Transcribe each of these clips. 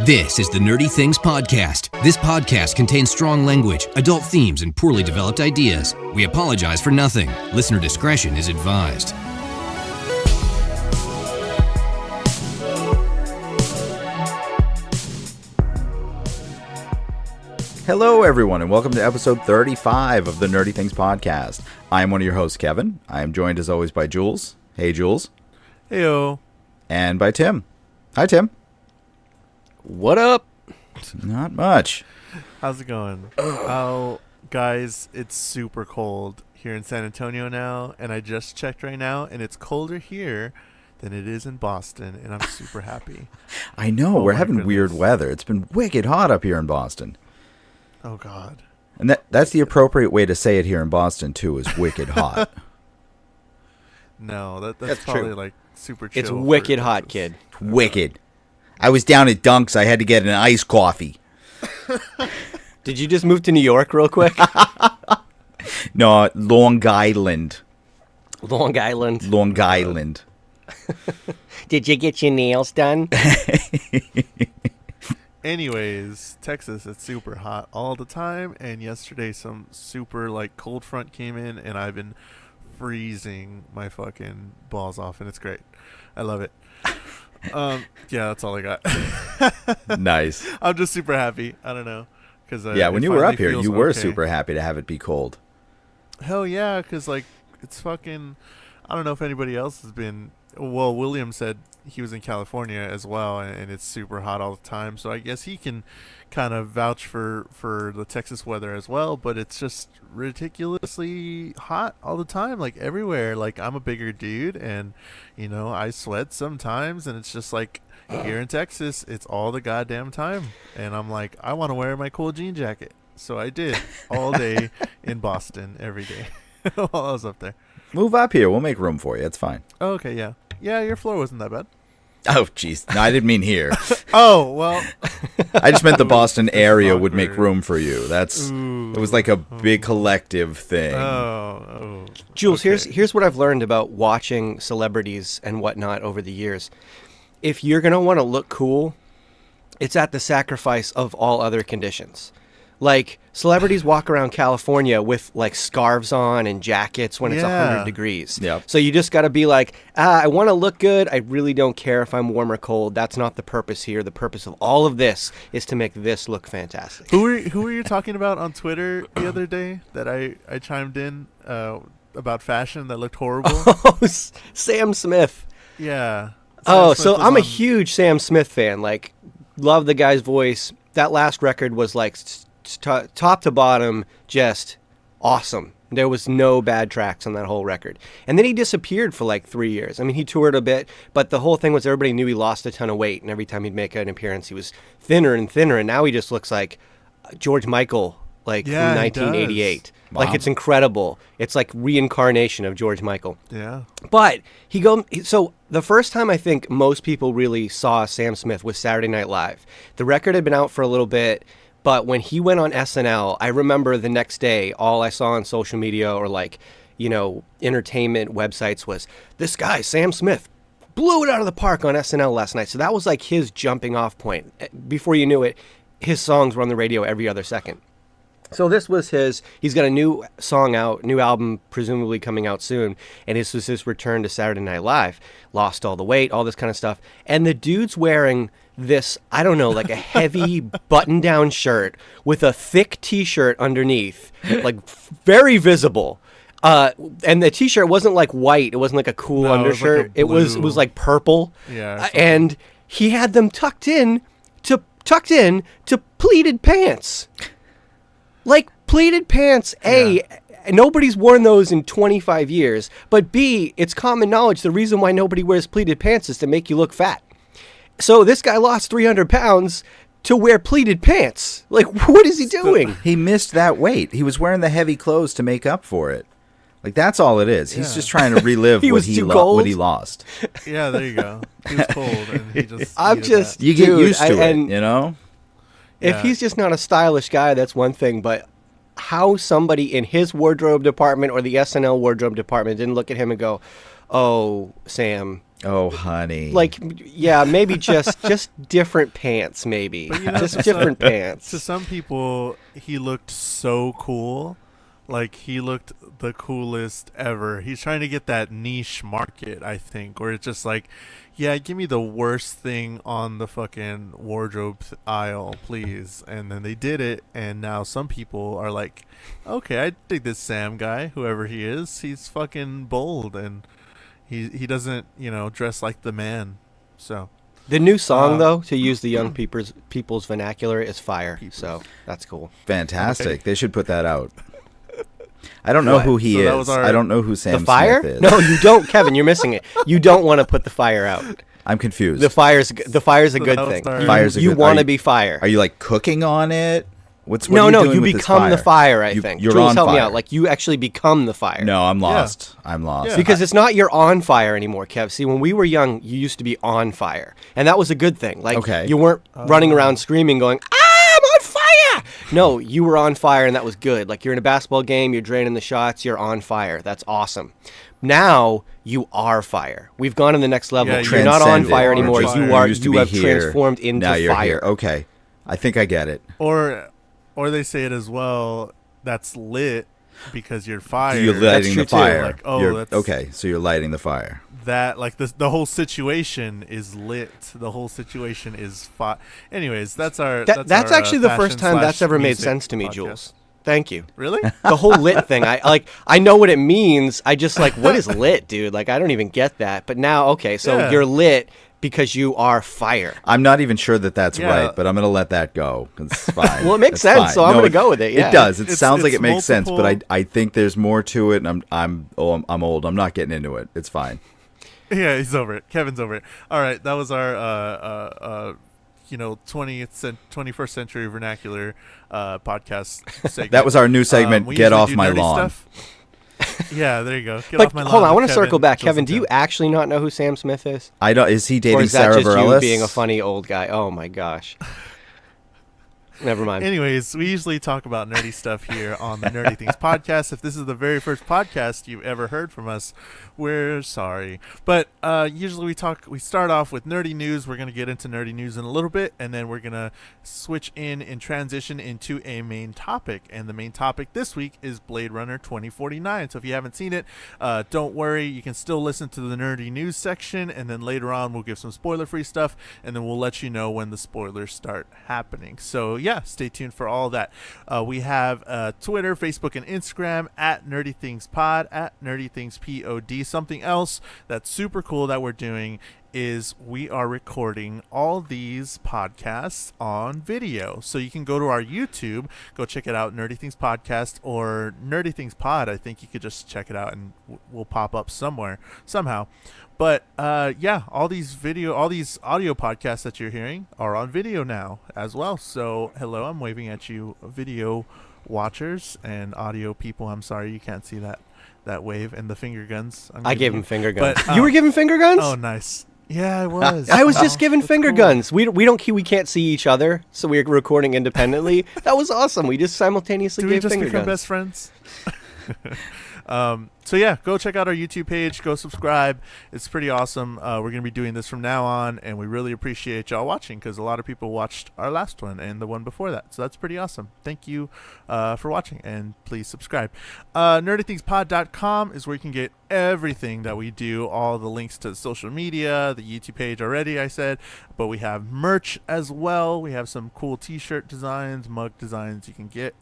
This is the Nerdy Things Podcast. This podcast contains strong language, adult themes, and poorly developed ideas. We apologize for nothing. Listener discretion is advised. Hello, everyone, and welcome to episode 35 of the Nerdy Things Podcast. I am one of your hosts, Kevin. I am joined, as always, by Jules. Hey, Jules. Heyo. And by Tim. Hi, Tim. What up? Not much. How's it going? Oh, guys, it's super cold here in San Antonio now, and I just checked right now, and it's colder here than it is in Boston, and I'm super happy. I know. We're having weird weather. It's been wicked hot up here in Boston. Oh, God. And that's the appropriate way to say it here in Boston, too, is wicked hot. No, that's probably true. Like super chill. It's wicked hot, kid. Wicked. I was down at Dunk's. I had to get an iced coffee. Did you just move to New York real quick? No, Long Island. Long Island. Long Island. Did you get your nails done? Anyways, Texas, it's super hot all the time, and yesterday some super cold front came in, and I've been freezing my fucking balls off, and it's great. I love it. Yeah, that's all I got. Nice. I'm just super happy. I don't know, because when you were up here, you were super happy to have it be cold. Hell yeah, because it's fucking. I don't know if anybody else has been. Well, William said he was in California as well, and it's super hot all the time. So I guess he can kind of vouch for the Texas weather as well. But it's just ridiculously hot all the time, everywhere. I'm a bigger dude, and I sweat sometimes, and it's just here in Texas, it's all the goddamn time. And I'm I want to wear my cool jean jacket, so I did all day in Boston every day while I was up there. Move up here. We'll make room for you. It's fine. Oh, okay, yeah. Yeah, your floor wasn't that bad. Oh, jeez. No, I didn't mean here. Oh, well. I just meant the Boston area would make room for you. It was like a big collective thing. Oh. Jules, okay. here's what I've learned about watching celebrities and whatnot over the years. If you're going to want to look cool, it's at the sacrifice of all other conditions. Celebrities walk around California with scarves on and jackets when it's 100 degrees. Yep. So you just got to be I want to look good. I really don't care if I'm warm or cold. That's not the purpose here. The purpose of all of this is to make this look fantastic. Who were you talking about on Twitter the other day that I chimed in about fashion that looked horrible? Oh, Sam Smith. Yeah. So I'm a huge Sam Smith fan. Love the guy's voice. That last record was top to bottom, just awesome. There was no bad tracks on that whole record. And then he disappeared for 3 years. I mean, he toured a bit, but the whole thing was everybody knew he lost a ton of weight, and every time he'd make an appearance, he was thinner and thinner, and now he just looks like George Michael, from 1988. Wow. It's incredible. It's reincarnation of George Michael. Yeah. But so the first time I think most people really saw Sam Smith was Saturday Night Live. The record had been out for a little bit, but when he went on SNL, I remember the next day, all I saw on social media or entertainment websites was, this guy, Sam Smith, blew it out of the park on SNL last night. So that was his jumping off point. Before you knew it, his songs were on the radio every other second. So this was he's got a new song out, new album presumably coming out soon, and this was his return to Saturday Night Live. Lost all the weight, all this kind of stuff. And the dude's wearing this, I don't know, a heavy button-down shirt with a thick T-shirt underneath, very visible. And the T-shirt wasn't white. It wasn't a cool undershirt. It was purple. Yeah. And he had them tucked in to pleated pants. Pleated pants, A, nobody's worn those in 25 years, but B, it's common knowledge the reason why nobody wears pleated pants is to make you look fat. So this guy lost 300 pounds to wear pleated pants. What is he doing? He missed that weight. He was wearing the heavy clothes to make up for it. That's all it is. He's just trying to relive what he lost. Yeah, there you go. He was cold, and he just. You get used to it, If he's just not a stylish guy, that's one thing, but how somebody in his wardrobe department or the SNL wardrobe department didn't look at him and go, oh, Sam, Oh, honey. Like, yeah, maybe just different pants, maybe. But, you know, just different pants. To some people, he looked so cool. Like, he looked the coolest ever. He's trying to get that niche market, I think, where it's just like, yeah, give me the worst thing on the fucking wardrobe aisle, please. And then they did it, and now some people are like, okay, I dig this Sam guy, whoever he is. He's fucking bold, and he doesn't, dress like the man. So The new song, though, to use the young people's vernacular, is fire. So that's cool. Fantastic. Okay. They should put that out. I don't know who he is. I don't know who Sam The fire? Smith is. No, you don't, Kevin. You're missing it. You don't want to put the fire out. I'm confused. The fire's a good that was thing. our- Fire's a You good- want are to you- be fire. Are you like cooking on it? What No, are you no, doing you with this become the fire, I think. You're Jules, on help fire. me out. Like, you actually become the fire. No, I'm lost. I'm lost. Yeah. Because it's not you're on fire anymore, Kev. See, when we were young, you used to be on fire. And that was a good thing. Like, Okay. you weren't running around screaming, going, I'm on fire! No, you were on fire, and that was good. Like, you're in a basketball game, you're draining the shots, you're on fire. That's awesome. Now, you are fire. We've gone to the next level. Yeah, You're not on Transcended. fire You're anymore. just- You used to be have here. transformed into Now you're fire. here. Okay. I think I get it. Or they say it as well, that's lit because you're fire. You're lighting true the too. fire. Like, oh, You're- that's- okay, so you're lighting the fire. That, like, the whole situation is lit. The whole situation is Anyways, that's our. That's our, actually the first time that's ever made fashion/music sense to me, podcast. Jules. Thank you. Really? The whole lit thing. I know what it means. I just like, what is lit, dude? Like, I don't even get that. But now, okay, so Yeah. you're lit because you are fire. I'm not even sure that that's Yeah. right, but I'm going to let that go. It's fine. Well, it makes It's sense, fine. so I'm No, gonna go with it, yeah. It does. It It's- sounds like it's it makes sense, but multiple- I think there's more to it, and I'm old. I'm not getting into it. It's fine. Yeah, he's over it. Kevin's over it. All right, that was our 21st century vernacular podcast segment. That was our new segment, we Get usually Off do My nerdy Lawn. stuff. Yeah, there you go. Get But off my lawn. hold on, I want to Kevin, circle back. Jules, Kevin, and do you Tim. actually not know who Sam Smith is? I don't. Is he Or dating is that Sarah just you Bareilles? being a funny old guy? Oh my gosh. Never mind. Anyways, we usually talk about nerdy stuff here on the Nerdy Things podcast. If this is the very first podcast you've ever heard from us, we're sorry. But usually we start off with nerdy news. We're going to get into nerdy news in a little bit, and then we're going to switch in and transition into a main topic. And the main topic this week is Blade Runner 2049. So if you haven't seen it, don't worry. You can still listen to the nerdy news section, and then later on we'll give some spoiler-free stuff, and then we'll let you know when the spoilers start happening. So yeah, stay tuned for all of that. We have Twitter, Facebook, and Instagram at Nerdy Things Pod, at Nerdy Things POD. Something else that's super cool that we're doing is we are recording all these podcasts on video. So you can go to our YouTube, go check it out, Nerdy Things Podcast or Nerdy Things Pod. I think you could just check it out and we'll pop up somewhere, somehow. But yeah, all these audio podcasts that you're hearing are on video now as well. So hello, I'm waving at you, video watchers and audio people. I'm sorry you can't see that wave and the finger guns. I gave him finger guns. But, you were giving finger guns? Oh, nice. Yeah, I was. I was just giving That's finger cool. guns. We can't see each other, so we're recording independently. That was awesome. We just simultaneously Do we gave just finger become guns. best friends? So yeah, go check out our YouTube page. Go subscribe. It's pretty awesome. We're going to be doing this from now on, and we really appreciate y'all watching because a lot of people watched our last one and the one before that. So that's pretty awesome. Thank you for watching, and please subscribe. NerdyThingsPod.com is where you can get everything that we do, all the links to social media, the YouTube page already, I said, but we have merch as well. We have some cool t-shirt designs, mug designs you can get.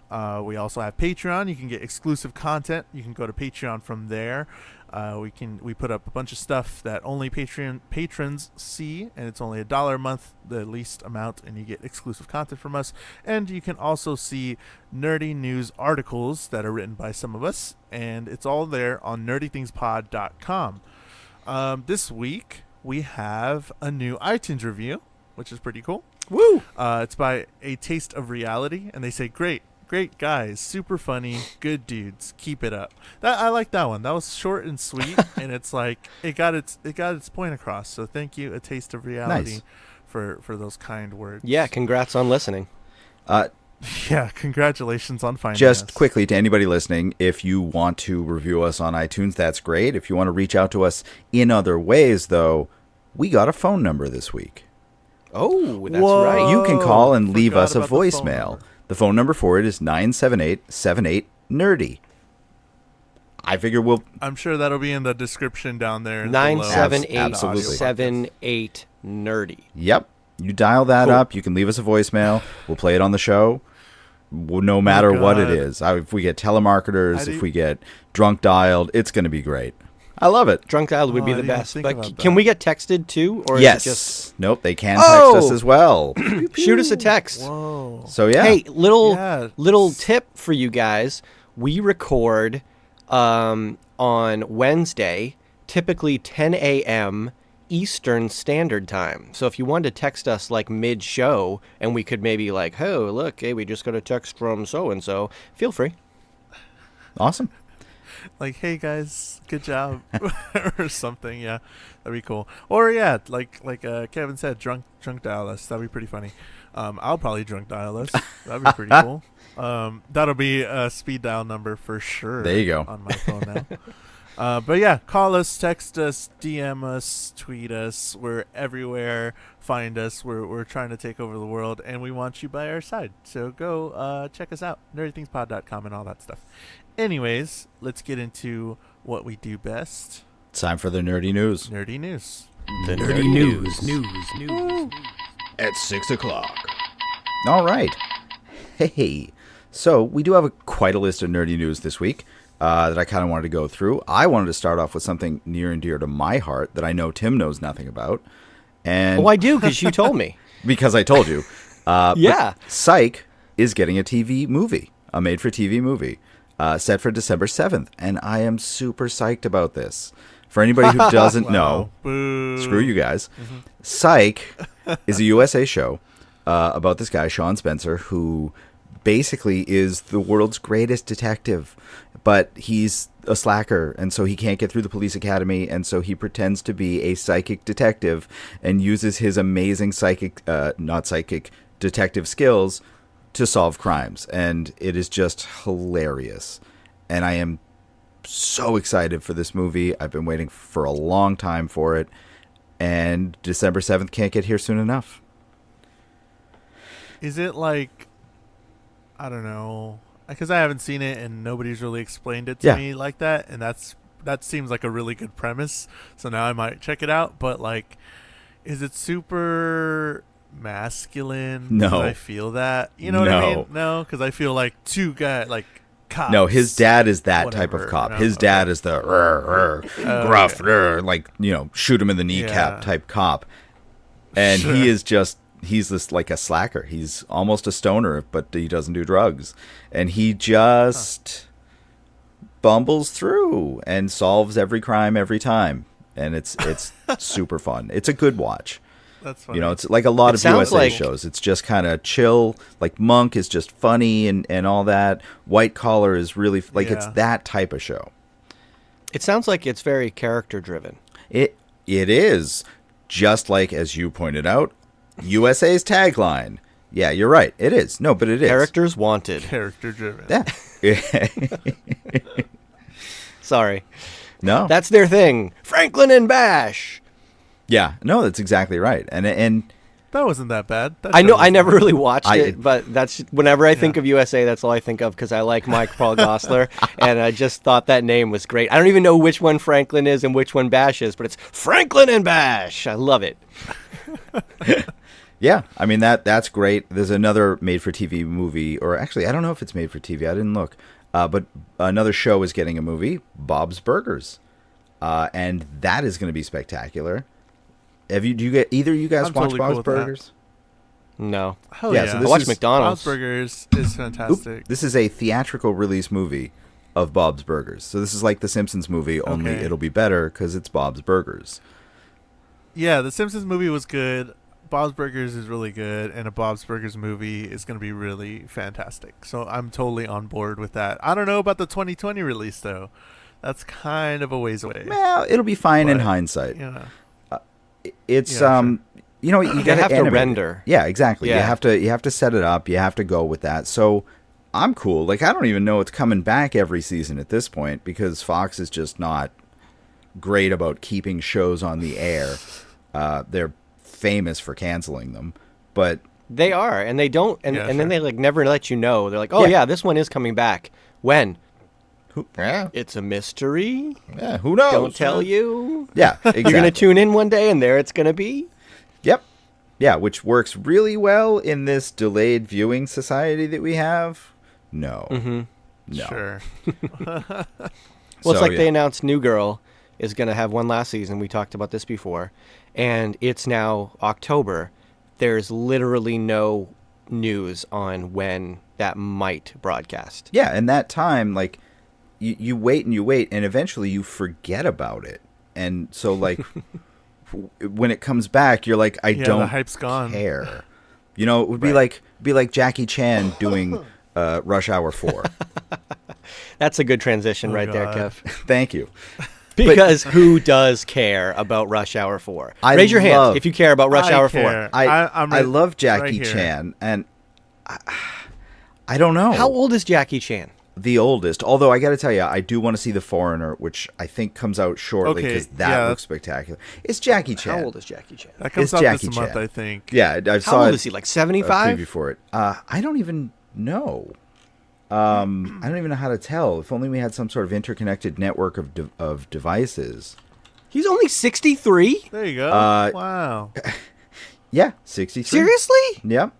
We also have Patreon. You can get exclusive content. You can go to Patreon from there. We put up a bunch of stuff that only Patreon patrons see, and it's only $1 a month, the least amount, and you get exclusive content from us. And you can also see nerdy news articles that are written by some of us, and it's all there on nerdythingspod.com. This week we have a new iTunes review, which is pretty cool. Woo! It's by A Taste of Reality, and they say, Great guys, super funny, good dudes, keep it up. I like that one. That was short and sweet, and it's like it got its point across. So thank you, A Taste of Reality, Nice. for those kind words. Yeah, congrats on listening. Yeah, congratulations on finding us. Just quickly to anybody listening, if you want to review us on iTunes, that's great. If you want to reach out to us in other ways, though, we got a phone number this week. Oh, that's Whoa. right. You can call and leave Forgot us a about the phone voicemail. number. The phone number for it is 978-78-NERDY. I figure we'll... I'm sure that'll be in the description down there. below. 978-78 nerdy. Yep. You dial that Cool. up. You can leave us a voicemail. We'll play it on the show. No matter what it God. is. If we get telemarketers, I if we get drunk dialed, it's going to be great. I love it. Drunk dialed would Oh, be I the didn't even best. think But about can that. we get texted too? Or Yes. is it just Nope. They can text Oh! us as well. shoot us a text? Whoa. So yeah. Hey, little Yeah. tip for you guys. We record on Wednesday, typically 10 a.m. Eastern Standard Time. So if you wanted to text us like mid-show and we could maybe like, oh, look, hey, we just got a text from so-and-so, feel free. Awesome. Like, hey guys, good job, or something. Yeah, that'd be cool. Or yeah, like Kevin said, drunk dial us. That'd be pretty funny. I'll probably drunk dial us. That'd be pretty cool. That'll be a speed dial number for sure. There you go. On my phone now. But yeah, call us, text us, DM us, tweet us. We're everywhere. Find us. We're trying to take over the world, and we want you by our side. So go check us out, nerdythingspod.com and all that stuff. Anyways, let's get into what we do best. Time for the nerdy news. Nerdy news. The nerdy news. At 6 o'clock. All right. Hey. So we do have quite a list of nerdy news this week that I kind of wanted to go through. I wanted to start off with something near and dear to my heart that I know Tim knows nothing about. And Oh, I do, because you told me. because I told you. Yeah. But Psych is getting a TV movie, a made-for-TV movie, set for December 7th. And I am super psyched about this. For anybody who doesn't know, Boo. screw you guys. Psych is a USA show about this guy, Sean Spencer, who basically is the world's greatest detective. But he's a slacker, and so he can't get through the police academy, and so he pretends to be a psychic detective and uses his amazing detective skills to solve crimes. And it is just hilarious. And I am so excited for this movie. I've been waiting for a long time for it, and December 7th can't get here soon enough. Is it like, I don't know, because I haven't seen it and nobody's really explained it to Yeah. me like that, and that seems like a really good premise. So now I might check it out. But like, is it super masculine? No. Do I feel that? You know what I No. mean? No, because I feel like two guys, like cops. No, his dad is that type of Whatever. cop. No, His okay. dad is the gruff, like, shoot him in the kneecap Yeah. type cop. And Sure. he's this like a slacker. He's almost a stoner, but he doesn't do drugs. And he just bumbles through and solves every crime every time. And it's super fun. It's a good watch. That's funny. It's like a lot It of sounds USA like- shows. It's just kind of chill. Like Monk is just funny and all that. White Collar is really like it's Yeah. that type of show. It sounds like it's very character driven. It is just like, as you pointed out, USA's tagline. Yeah, you're right. It is. No, but it is. Characters wanted. character driven. Yeah. Sorry. No. That's their thing. Franklin and Bash. Yeah. No, that's exactly right. And That wasn't that bad. That I show know I wasn't never that really watched I- it, but that's whenever I think of USA, that's all I think of because I like Mike Paul Gosselaar, and I just thought that name was great. I don't even know which one Franklin is and which one Bash is, but it's Franklin and Bash. I love it. yeah, I mean that's great. There's another made-for-TV movie, or actually, I don't know if it's made for TV. I didn't look, but another show is getting a movie, Bob's Burgers, and that is going to be spectacular. Do you get either of you guys I'm watch totally Bob's cool with that. Burgers? No. Hell Yeah, yeah. so I this watch is- McDonald's. Bob's Burgers is fantastic. This is a theatrical release movie of Bob's Burgers. So this is like the Simpsons movie, only Okay. it'll be better because it's Bob's Burgers. Yeah, the Simpsons movie was good. Bob's Burgers is really good, and a Bob's Burgers movie is going to be really fantastic. So I'm totally on board with that. I don't know about the 2020 release though. That's kind of a ways away. Well, it'll be fine in But, hindsight. You know. It's Yeah, you know, you got have to animate it. render. Yeah, exactly. Yeah. You have to set it up. You have to go with that. So I'm cool. Like, I don't even know it's coming back every season at this point because Fox is just not great about keeping shows on the air. They're famous for canceling them, but They are, and they don't, and Yeah, then sure. they like never let you know. They're like, oh yeah, this one is coming back. When? yeah, It's a mystery. who knows? Don't tell you. Yeah, exactly. You're gonna tune in one day, and there it's gonna be. Yep. Yeah, which works really well in this delayed viewing society that we have. No. Mm-hmm. No. Sure. Well, it's So, like yeah. they announced New Girl is going to have one last season. We talked about this before. And it's now October. There's literally no news on when that might broadcast. Yeah, and that time, like, you wait and you wait, and eventually you forget about it. And so, like, when it comes back, you're like, I Yeah, don't the hype's gone. care. You know, it would be like Jackie Chan doing Rush Hour 4. That's a good transition right there, God. Kev. Thank you. Because who does care about Rush Hour 4? I Raise your love- hand if you care about Rush I Hour care. 4. I'm I right- love Jackie right here. Chan, and I don't know. How old is Jackie Chan? The oldest. Although I got to tell you, I do want to see The Foreigner, which I think comes out shortly Okay, because that yeah. looks spectacular. It's Jackie Chan. How old is Jackie Chan? That comes It's out Jackie this month, Chan. I think. Yeah, I How saw old it, is he? Like a 75? preview for it. I don't even know. I don't even know how to tell. If only we had some sort of interconnected network of devices. He's only 63? There you go. Wow. Yeah, 63. Seriously? Yep.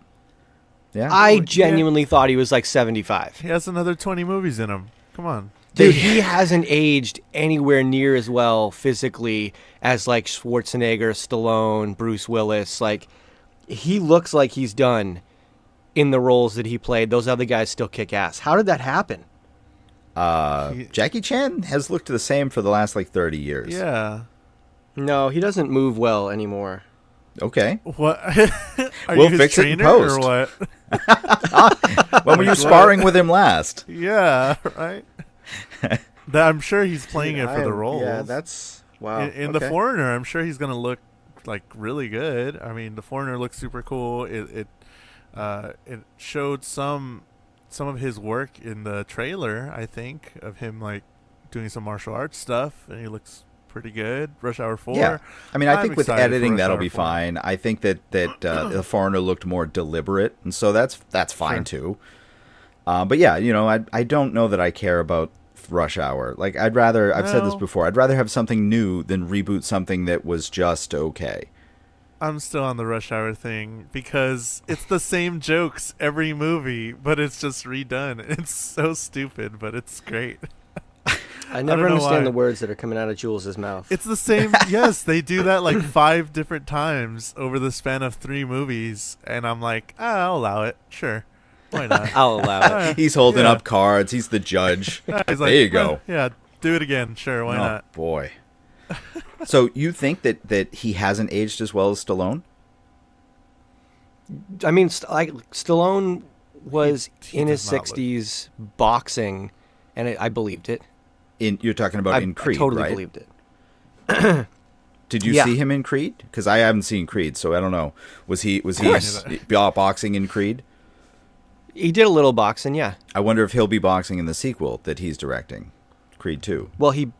Yeah. I genuinely thought he was like 75. He has another 20 movies in him. Come on. Dude, he hasn't aged anywhere near as well physically as like Schwarzenegger, Stallone, Bruce Willis. Like, he looks like he's done in the roles that he played. Those other guys still kick ass. How did that happen? Jackie Chan has looked the same for the last like 30 years. Yeah. No, he doesn't move well anymore. Okay. What? Are We'll you his fix it in trainer post. or what? When were you sparring with him last? Yeah, right. I'm sure he's playing it for the roles. Yeah, that's wow. In The Foreigner, I'm sure he's gonna look like really good. I mean, The Foreigner looks super cool. It showed some of his work in the trailer. I think of him like doing some martial arts stuff, and he looks pretty good. Rush Hour 4. Yeah. I mean, I I'm think with excited for editing Rush that'll Hour be 4. fine. I think that The Foreigner looked more deliberate, and so that's fine too. But yeah, you know, I don't know that I care about Rush Hour. Like, I've said this No. before, I'd rather have something new than reboot something that was just okay. I'm still on the Rush Hour thing because it's the same jokes every movie, but it's just redone. It's so stupid, but it's great. I never don't know understand why. the words that are coming out of Jules' mouth. It's the same. Yes, they do that like 5 different times over the span of 3 movies, and I'm like, I'll allow it. Sure, why not? I'll allow it. He's holding Yeah. up cards. He's the judge. He's There you go. Yeah, do it again. Sure, why Oh, not? boy. So you think that he hasn't aged as well as Stallone? I mean, Stallone was He in his does not look- 60s boxing, and I believed it. You're talking about in Creed, I totally right? believed it. Did you Yeah. see him in Creed? Because I haven't seen Creed, so I don't know. Was he course. boxing in Creed? He did a little boxing, yeah. I wonder if he'll be boxing in the sequel that he's directing, Creed 2. Well, he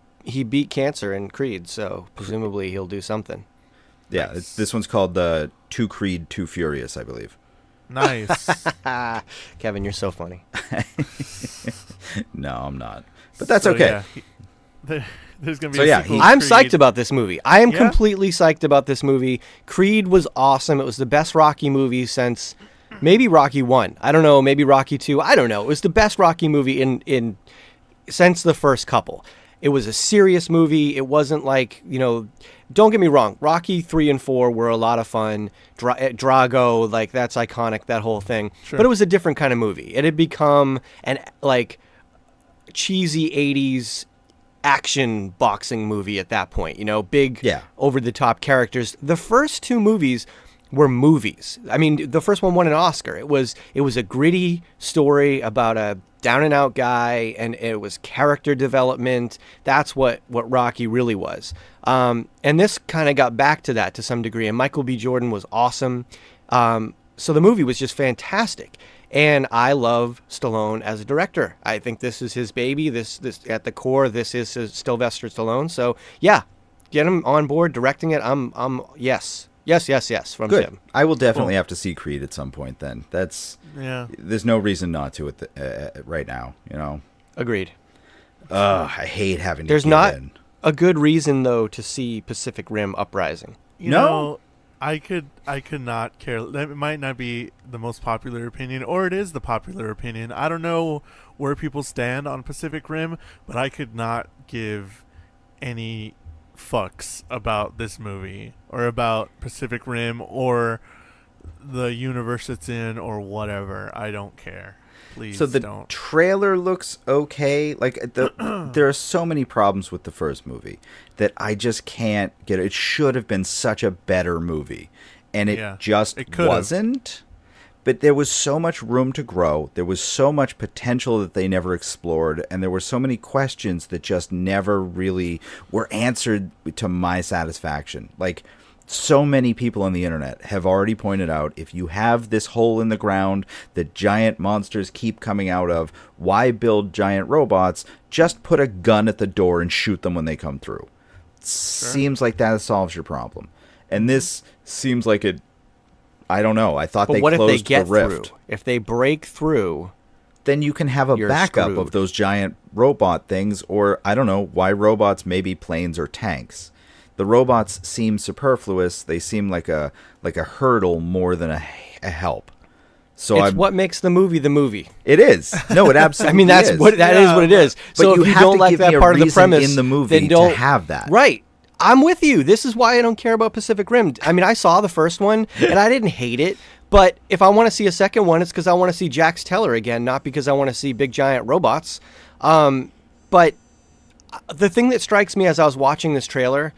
beat cancer in Creed, so presumably he'll do something. Yeah, this one's called Two Creed, Two Furious, I believe. Nice. Kevin, you're so funny. No, I'm not. But that's So, okay. yeah, there's gonna be So, a yeah, sequel to I'm Creed. psyched about this movie. I am Yeah? completely psyched about this movie. Creed was awesome. It was the best Rocky movie since maybe Rocky 1. I don't know, maybe Rocky 2. I don't know. It was the best Rocky movie in since the first couple. It was a serious movie. It wasn't like, you know, don't get me wrong. Rocky 3 and 4 were a lot of fun. Drago, like, that's iconic, that whole thing. Sure. But it was a different kind of movie. It had become an, like, cheesy 80s action boxing movie at that point, you know, big Yeah. over the top characters. The first 2 movies were movies. I mean, the first one won an Oscar. It was a gritty story about a down and out guy, and it was character development. That's what Rocky really was. And this kind of got back to that to some degree. And Michael B. Jordan was awesome. So the movie was just fantastic. And I love Stallone as a director. I think this is his baby. This at the core, this is Sylvester Stallone. So yeah, get him on board directing it. I'm yes from Good. Tim. I will definitely have to see Creed at some point. Then there's no reason not to right now. Agreed. I hate having to. There's give not in. a good reason though to see Pacific Rim Uprising. You know, I could not care. That might not be the most popular opinion, or it is the popular opinion. I don't know where people stand on Pacific Rim, but I could not give any fucks about this movie or about Pacific Rim or the universe it's in or whatever. I don't care. Please so the don't. trailer looks okay. Like there are so many problems with the first movie that I just can't get. It should have been such a better movie, and it wasn't. But there was so much room to grow. There was so much potential that they never explored, and there were so many questions that just never really were answered to my satisfaction. Like, so many people on the internet have already pointed out, if you have this hole in the ground that giant monsters keep coming out of, why build giant robots? Just put a gun at the door and shoot them when they come through. Seems like that solves your problem. And this seems like it, I don't know. I thought they closed the rift. Through? If they break through, then you can have a backup of those giant robot things, or I don't know, why robots, maybe planes or tanks. The robots seem superfluous. They seem like a hurdle more than a help. So it's what makes the movie the movie. It is. No, it absolutely. I mean, that is what it is. But so you if you have don't to like give that me a part of the reason premise in the movie then don't to have that. Right. I'm with you. This is why I don't care about Pacific Rim. I mean, I saw the first one and I didn't hate it. But if I want to see a second one, it's because I want to see Jax Teller again, not because I want to see big giant robots. But the thing that strikes me as I was watching this trailer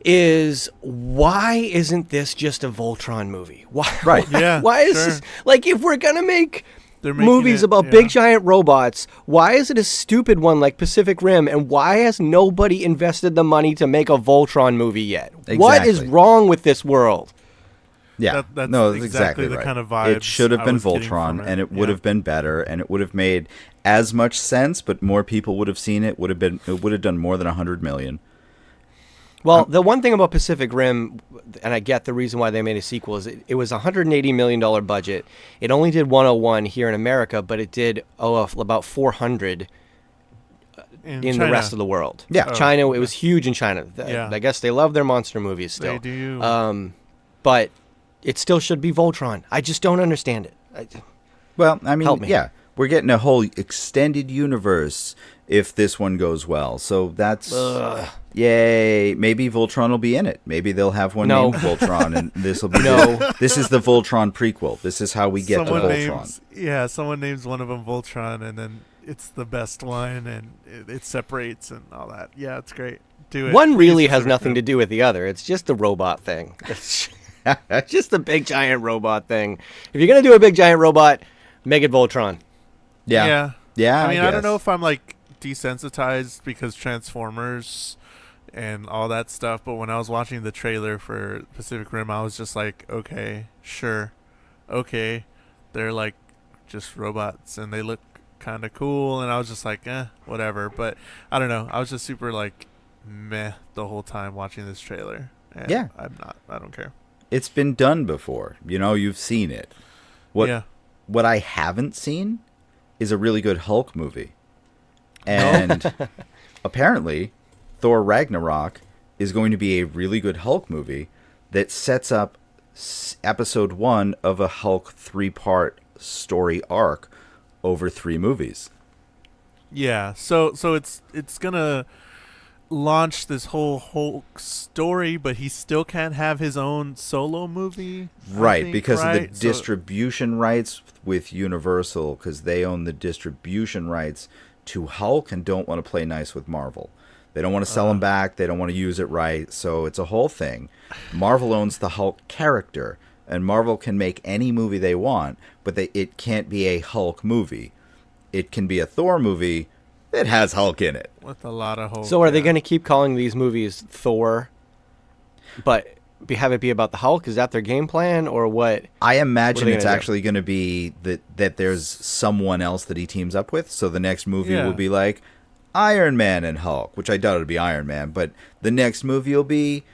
is, why isn't this just a Voltron movie? Why? Right. Yeah. Why is this, like, if we're gonna make movies about yeah. big giant robots, why is it a stupid one like Pacific Rim, and why has nobody invested the money to make a Voltron movie yet? Exactly. What is wrong with this world? Yeah, that's exactly the right. kind of vibes it should have I been was getting Voltron, from it. and it would have been better, and it would have made as much sense, but more people would have seen it. It would have done more than 100 million. Well, the one thing about Pacific Rim, and I get the reason why they made a sequel, is it was a $180 million budget. It only did 101 here in America, but it did about 400 in the rest of the world. Yeah. China, it was huge in China. Yeah. I guess they love their monster movies still. They do. But it still should be Voltron. I just don't understand it. Well, I mean, Help me. yeah, we're getting a whole extended universe if this one goes well. So that's yay. Maybe Voltron will be in it. Maybe they'll have one named Voltron, and this will be this is the Voltron prequel. This is how we get to Voltron. Someone names one of them Voltron, and then it's the best one, and it separates and all that. Yeah, it's great. Do it. One really has nothing to do with the other. It's just the robot thing. It's just the big giant robot thing. If you're going to do a big giant robot, make it Voltron. Yeah. I mean, I don't know if I'm like desensitized because Transformers and all that stuff, but when I was watching the trailer for Pacific Rim, I was just like, okay, sure. Okay. They're like just robots and they look kind of cool, and I was just like, whatever. But I don't know. I was just super like meh the whole time watching this trailer. And yeah. I don't care. It's been done before. You've seen it. What I haven't seen is a really good Hulk movie. And apparently, Thor Ragnarok is going to be a really good Hulk movie that sets up episode 1 of a Hulk 3-part story arc over 3 movies. Yeah, so it's gonna launch this whole Hulk story, but he still can't have his own solo movie, right? Because of the distribution rights with Universal, because they own the distribution rights to Hulk and don't want to play nice with Marvel. They don't want to sell him back. They don't want to use it right. So it's a whole thing. Marvel owns the Hulk character, and Marvel can make any movie they want, but it can't be a Hulk movie. it can be a Thor movie that has Hulk in it. With a lot of hope. So are they going to keep calling these movies Thor, but have it be about the Hulk? Is that their game plan, or what? I imagine it's gonna do? actually going to be that there's someone else that he teams up with. So the next movie will be like Iron Man and Hulk, which I doubt it'll be Iron Man, but the next movie will be,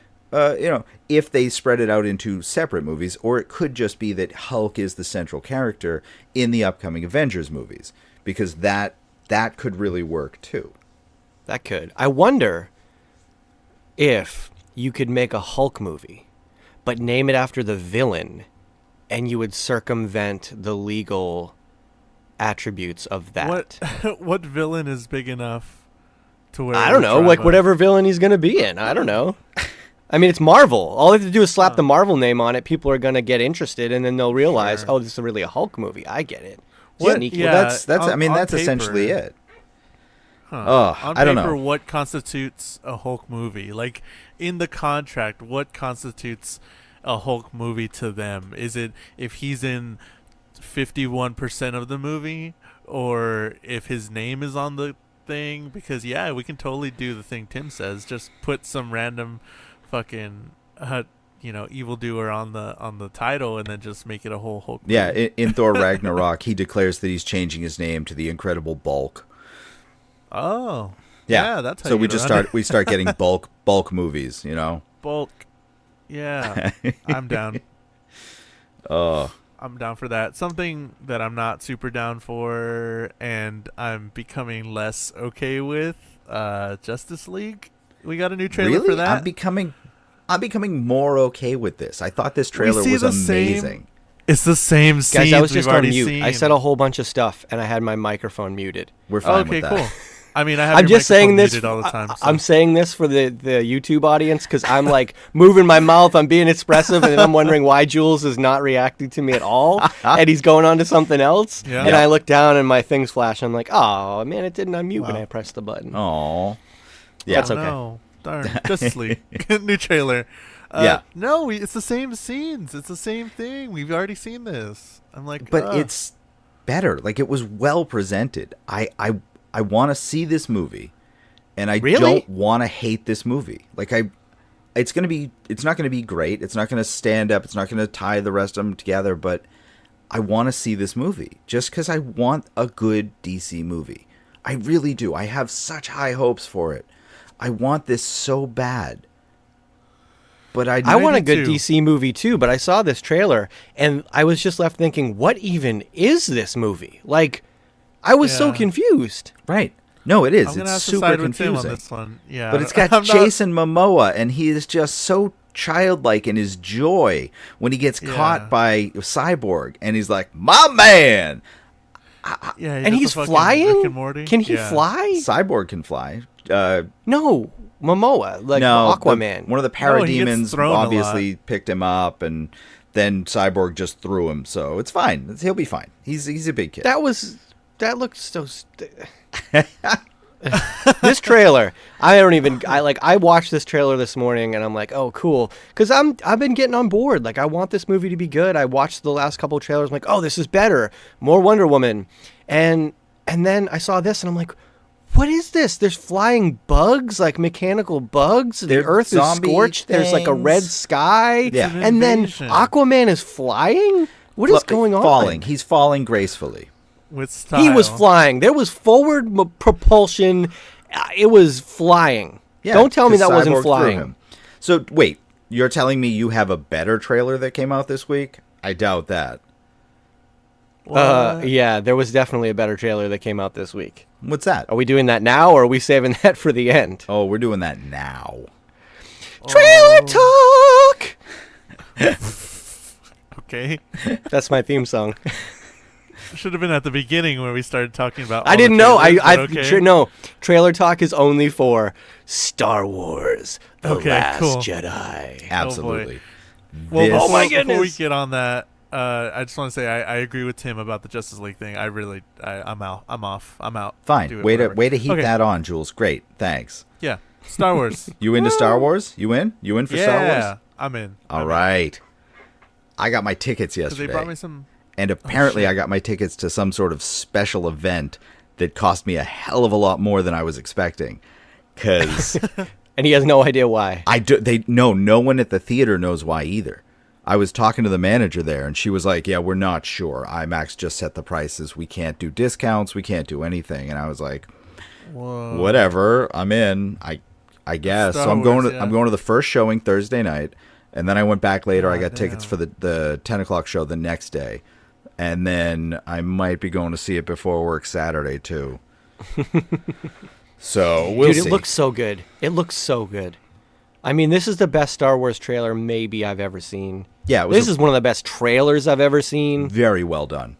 if they spread it out into separate movies, or it could just be that Hulk is the central character in the upcoming Avengers movies, because that could really work too. That could. I wonder if you could make a Hulk movie, but name it after the villain, and you would circumvent the legal attributes of that. What villain is big enough to where I don't know, like whatever villain he's going to be in. I don't know. I mean, it's Marvel. All they have to do is slap the Marvel name on it. People are going to get interested, and then they'll realize, oh, this is really a Hulk movie. I get it. Sneaky. Yeah, Well, that's paper, essentially it. On I don't paper, know. what constitutes a Hulk movie? Like, in the contract, what constitutes a Hulk movie to them? Is it if he's in 51% of the movie, or if his name is on the thing? Because, we can totally do the thing Tim says. Just put some random fucking, evildoer on the title, and then just make it a whole Hulk movie. Yeah, in Thor Ragnarok, he declares that he's changing his name to the Incredible Bulk. Oh. Yeah, that's how so you we start getting bulk movies, Bulk. Yeah, I'm down. I'm down for that. Something that I'm not super down for, and I'm becoming less okay with, Justice League. We got a new trailer for that. I'm becoming more okay with this. I thought this trailer was amazing. It's the same scenes Guys, I was just we've on already mute. seen. I said a whole bunch of stuff, and I had my microphone muted. We're fine Okay, with that. cool. I mean, I have I'm your just saying microphone this. muted all the time. So. I'm saying this for the YouTube audience because I'm like moving my mouth. I'm being expressive, and then I'm wondering why Jules is not reacting to me at all, and he's going on to something else. Yeah. And I look down, and my things flash. I'm like, oh man, it didn't unmute when I pressed the button. Oh, yeah, That's okay. No. Darn. Justice League. New trailer. No, it's the same scenes. It's the same thing. We've already seen this. I'm like, but it's better. Like, it was well presented. I want to see this movie, and I don't want to hate this movie. Like, it's not going to be great. It's not going to stand up. It's not going to tie the rest of them together. But I want to see this movie just because I want a good DC movie. I really do. I have such high hopes for it. I want this so bad. But I want a good too. DC movie too, but I saw this trailer and I was just left thinking, what even is this movie? Like, I was so confused. Right. No, it is. I'm gonna It's have to super side with Tim confusing. on this one. Yeah, But it's got Jason Momoa, and he is just so childlike in his joy when he gets caught by Cyborg, and he's like, "My man!" Yeah, And he's Rick flying? and Morty. Can he fly? Cyborg can fly. No, Momoa, like No, Aquaman. one of the No, he gets parademons thrown a obviously picked him up, and then Cyborg just threw him. So it's fine. He'll be fine. He's a big kid. That looked so. This trailer, I watched this trailer this morning and I'm like, oh, cool, because I've been getting on board. Like, I want this movie to be good. I watched the last couple of trailers. I'm like, oh, this is better, more Wonder Woman, and then I saw this and I'm like, what is this? There's flying bugs, like mechanical bugs. The There's earth is zombie scorched. There's like a things. red sky. Yeah. And then Invasion. Aquaman is flying. What is going on? Falling. He's falling gracefully. with style. He was flying. There was forward propulsion. It was flying. Yeah, Don't tell me 'cause that wasn't Cyborg threw flying. him. So wait, you're telling me you have a better trailer that came out this week? I doubt that. Yeah, there was definitely a better trailer that came out this week. What's that? Are we doing that now, or are we saving that for the end? Oh, we're doing that now. Trailer talk. Okay. That's my theme song. Should have been at the beginning where we started talking about. I all the didn't know. trailers, but okay. No. Trailer talk is only for Star Wars: The Okay, Last cool. Jedi. Absolutely. Well, This- Oh my before we goodness. get on that, I just want to say I agree with Tim about the Justice League thing. I'm out. I'm off. I'm out. Do Fine. it, Way whatever. to heat Okay. that on, Jules. Great. Thanks. Yeah. Star Wars. You into Star Wars? You in? You in for Star Wars? Yeah, I'm in. All right. I got my tickets Because they yesterday. brought me some. And apparently I got my tickets to some sort of special event that cost me a hell of a lot more than I was expecting. Because And he has no idea why. no one at the theater knows why either. I was talking to the manager there, and she was like, yeah, we're not sure. IMAX just set the prices. We can't do discounts. We can't do anything. And I was like, Whoa. whatever. I'm in. I guess. Star So I'm going Wars, to I'm going to the first showing Thursday night, and then I went back later. I got damn. tickets for the 10 o'clock show the next day. And then I might be going to see it before work Saturday, too. So we'll Dude, see. it looks so good. It looks so good. I mean, this is the best Star Wars trailer maybe I've ever seen. Yeah, This is one of the best trailers I've ever seen. very well done.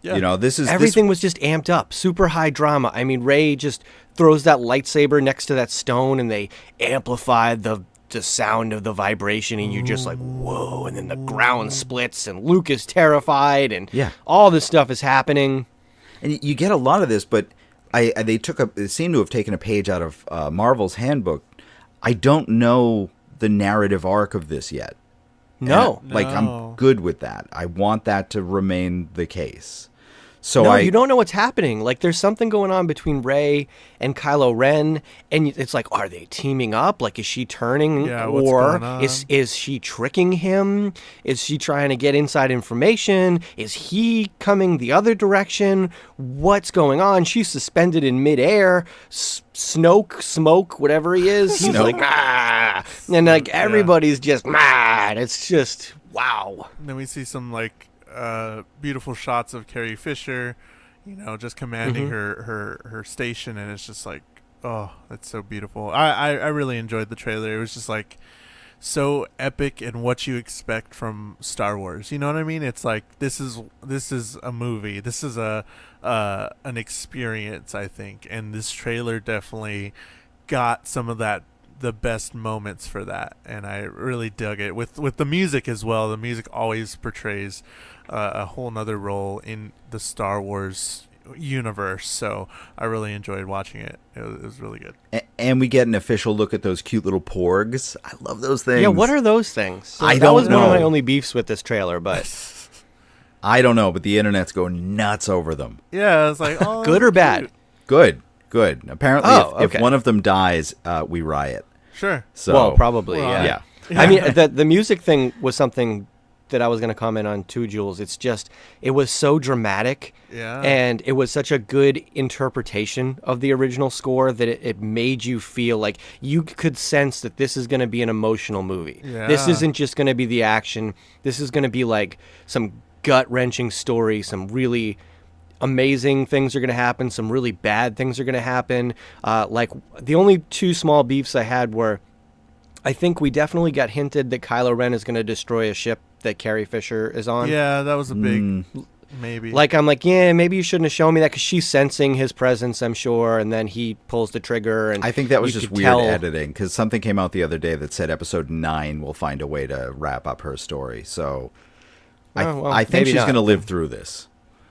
Yeah. You know, this is Everything was just amped up, super high drama. I mean, Rey just throws that lightsaber next to that stone, and they amplified the sound of the vibration, and you're just like, whoa, and then the ground splits, and Luke is terrified, and Yeah. all this stuff is happening. And you get a lot of this, but they seem to have taken a page out of Marvel's handbook. I don't know the narrative arc of this yet. No. And, like, No. I'm good with that. I want that to remain the case. So No, you don't know what's happening. Like, there's something going on between Rey and Kylo Ren, and it's like, are they teaming up? Like, is she turning, Yeah, what's or going on? is she tricking him? Is she trying to get inside information? Is he coming the other direction? What's going on? She's suspended in midair. Smoke, whatever he is. He's Snoke. like, ah, and like everybody's just mad. It's just wow. And then we see some like beautiful shots of Carrie Fisher, just commanding her station, and it's just like, oh, that's so beautiful. I really enjoyed the trailer. It was just like so epic and what you expect from Star Wars. You know what I mean? It's like this is a movie. This is an experience, I think, and this trailer definitely got some of that, the best moments for that, and I really dug it with the music as well. The music always portrays a whole nother role in the Star Wars universe, so I really enjoyed watching it. It was really good. And we get an official look at those cute little porgs. I love those things. Yeah, what are those things? I that don't was one of know. my only beefs with this trailer, but I don't know, but the internet's going nuts over them. Yeah, it's like, oh, good or bad? Good. Apparently, Oh, if okay. one of them dies, we riot. Sure. So Well, probably, Well, yeah. yeah. I mean, the music thing was something that I was going to comment on too, Jules. It's just, it was so dramatic. Yeah. And it was such a good interpretation of the original score that it made you feel like you could sense that this is going to be an emotional movie. This Yeah. isn't just going to be the action. This is going to be like some gut-wrenching story, some really amazing things are going to happen, some really bad things are going to happen. Like, the only two small beefs I had were, I think we definitely got hinted that Kylo Ren is going to destroy a ship that Carrie Fisher is on. Yeah, that was a big maybe. Like, I'm like, yeah, maybe you shouldn't have shown me that, because she's sensing his presence, I'm sure, and then he pulls the trigger. And I think that was you just could weird tell- editing, because something came out the other day that said episode 9 will find a way to wrap up her story. So Oh, well, I think maybe she's not. going to live through this.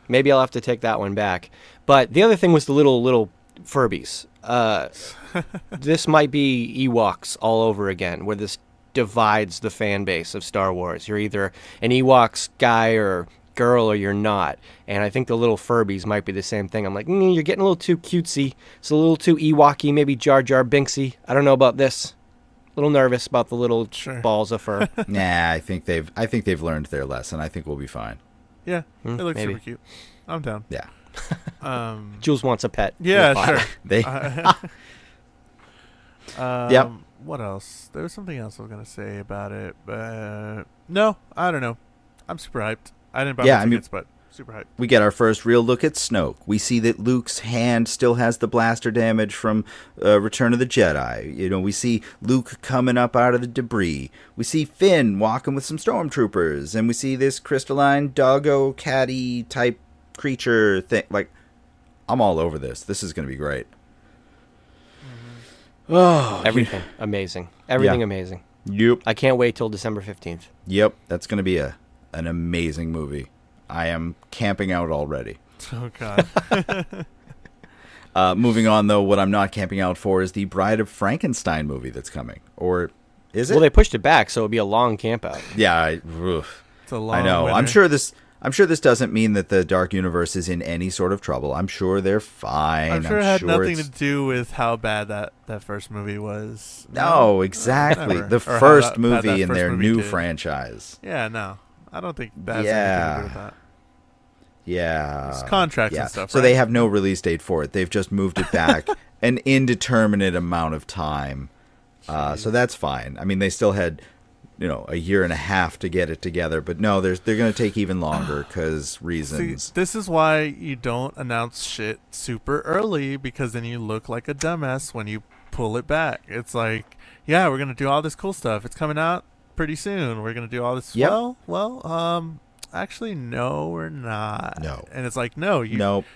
Maybe I'll have to take that one back. But the other thing was the little Furbies. This might be Ewoks all over again, where this divides the fan base of Star Wars. You're either an Ewoks guy or girl, or you're not. And I think the little Furbies might be the same thing. I'm like, you're getting a little too cutesy. It's a little too Ewoky, maybe Jar Jar Binksy. I don't know about this. A little nervous about the little Sure. balls of fur. Nah, I think they've learned their lesson. I think we'll be fine. yeah, it looks maybe. super cute. I'm down. Yeah. Jules wants a pet. Yeah, We'll buy sure. They Yep. What else? There was something else I was gonna say about it, but no, I don't know. I'm super hyped. I didn't buy Yeah, my I mean- tickets, but super hyped. We get our first real look at Snoke. We see that Luke's hand still has the blaster damage from Return of the Jedi. You know, we see Luke coming up out of the debris. We see Finn walking with some stormtroopers, and we see this crystalline doggo catty type creature thing. Like, I'm all over this. This is going to be great. Oh, Everything amazing. Everything Yeah. amazing. Yep. I can't wait till December 15th. Yep. That's going to be an amazing movie. I am camping out already. Oh god. Moving on, though, what I'm not camping out for is the Bride of Frankenstein movie that's coming. Or is it? Well, they pushed it back, so it'll be a long camp out. Yeah, It's a long I know. winter. I'm sure this. I'm sure this doesn't mean that the Dark Universe is in any sort of trouble. I'm sure they're fine. I'm sure it had nothing to do with how bad that first movie was. No, exactly. The first movie in their new franchise. Yeah, no. I don't think that's anything to do with that. Yeah. It's contracts and stuff, So right? they have no release date for it. They've just moved it back an indeterminate amount of time. So that's fine. I mean, they still had, a year and a half to get it together. But no, they're going to take even longer because reasons. See, this is why you don't announce shit super early, because then you look like a dumbass when you pull it back. It's like, yeah, we're going to do all this cool stuff. It's coming out pretty soon. We're going to do all this. Yep. Actually, no, we're not. No. And it's like, no,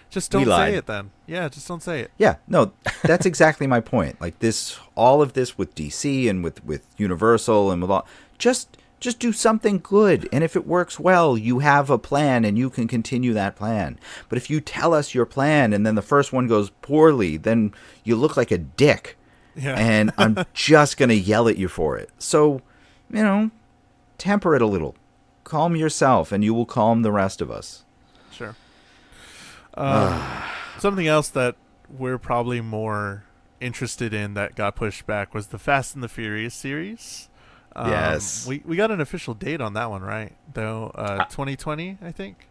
just don't say it then. Yeah, just don't say it. Yeah, no, that's exactly my point. Like all of this with DC and with Universal and with all, just do something good. And if it works well, you have a plan and you can continue that plan. But if you tell us your plan and then the first one goes poorly, then you look like a dick. Yeah. And I'm just going to yell at you for it. So, temper it a little. Calm yourself, and you will calm the rest of us. Sure. Something else that we're probably more interested in that got pushed back was the Fast and the Furious series. Yes. We got an official date on that one, right? Though 2020, I think.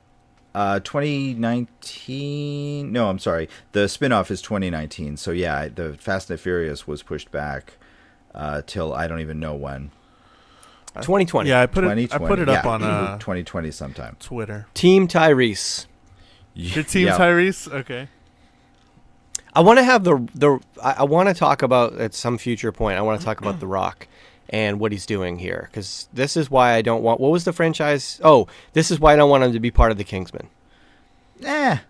2019. No, I'm sorry. The spinoff is 2019. So yeah, the Fast and the Furious was pushed back till I don't even know when. 2020. Yeah, I put it up on 2020 sometime. Twitter. Team Tyrese. Your team Tyrese? Okay. I want to have I want to talk about at some future point. I want to talk about The Rock and what he's doing here, because this is why I don't want. What was the franchise? Oh, this is why I don't want him to be part of the Kingsman. I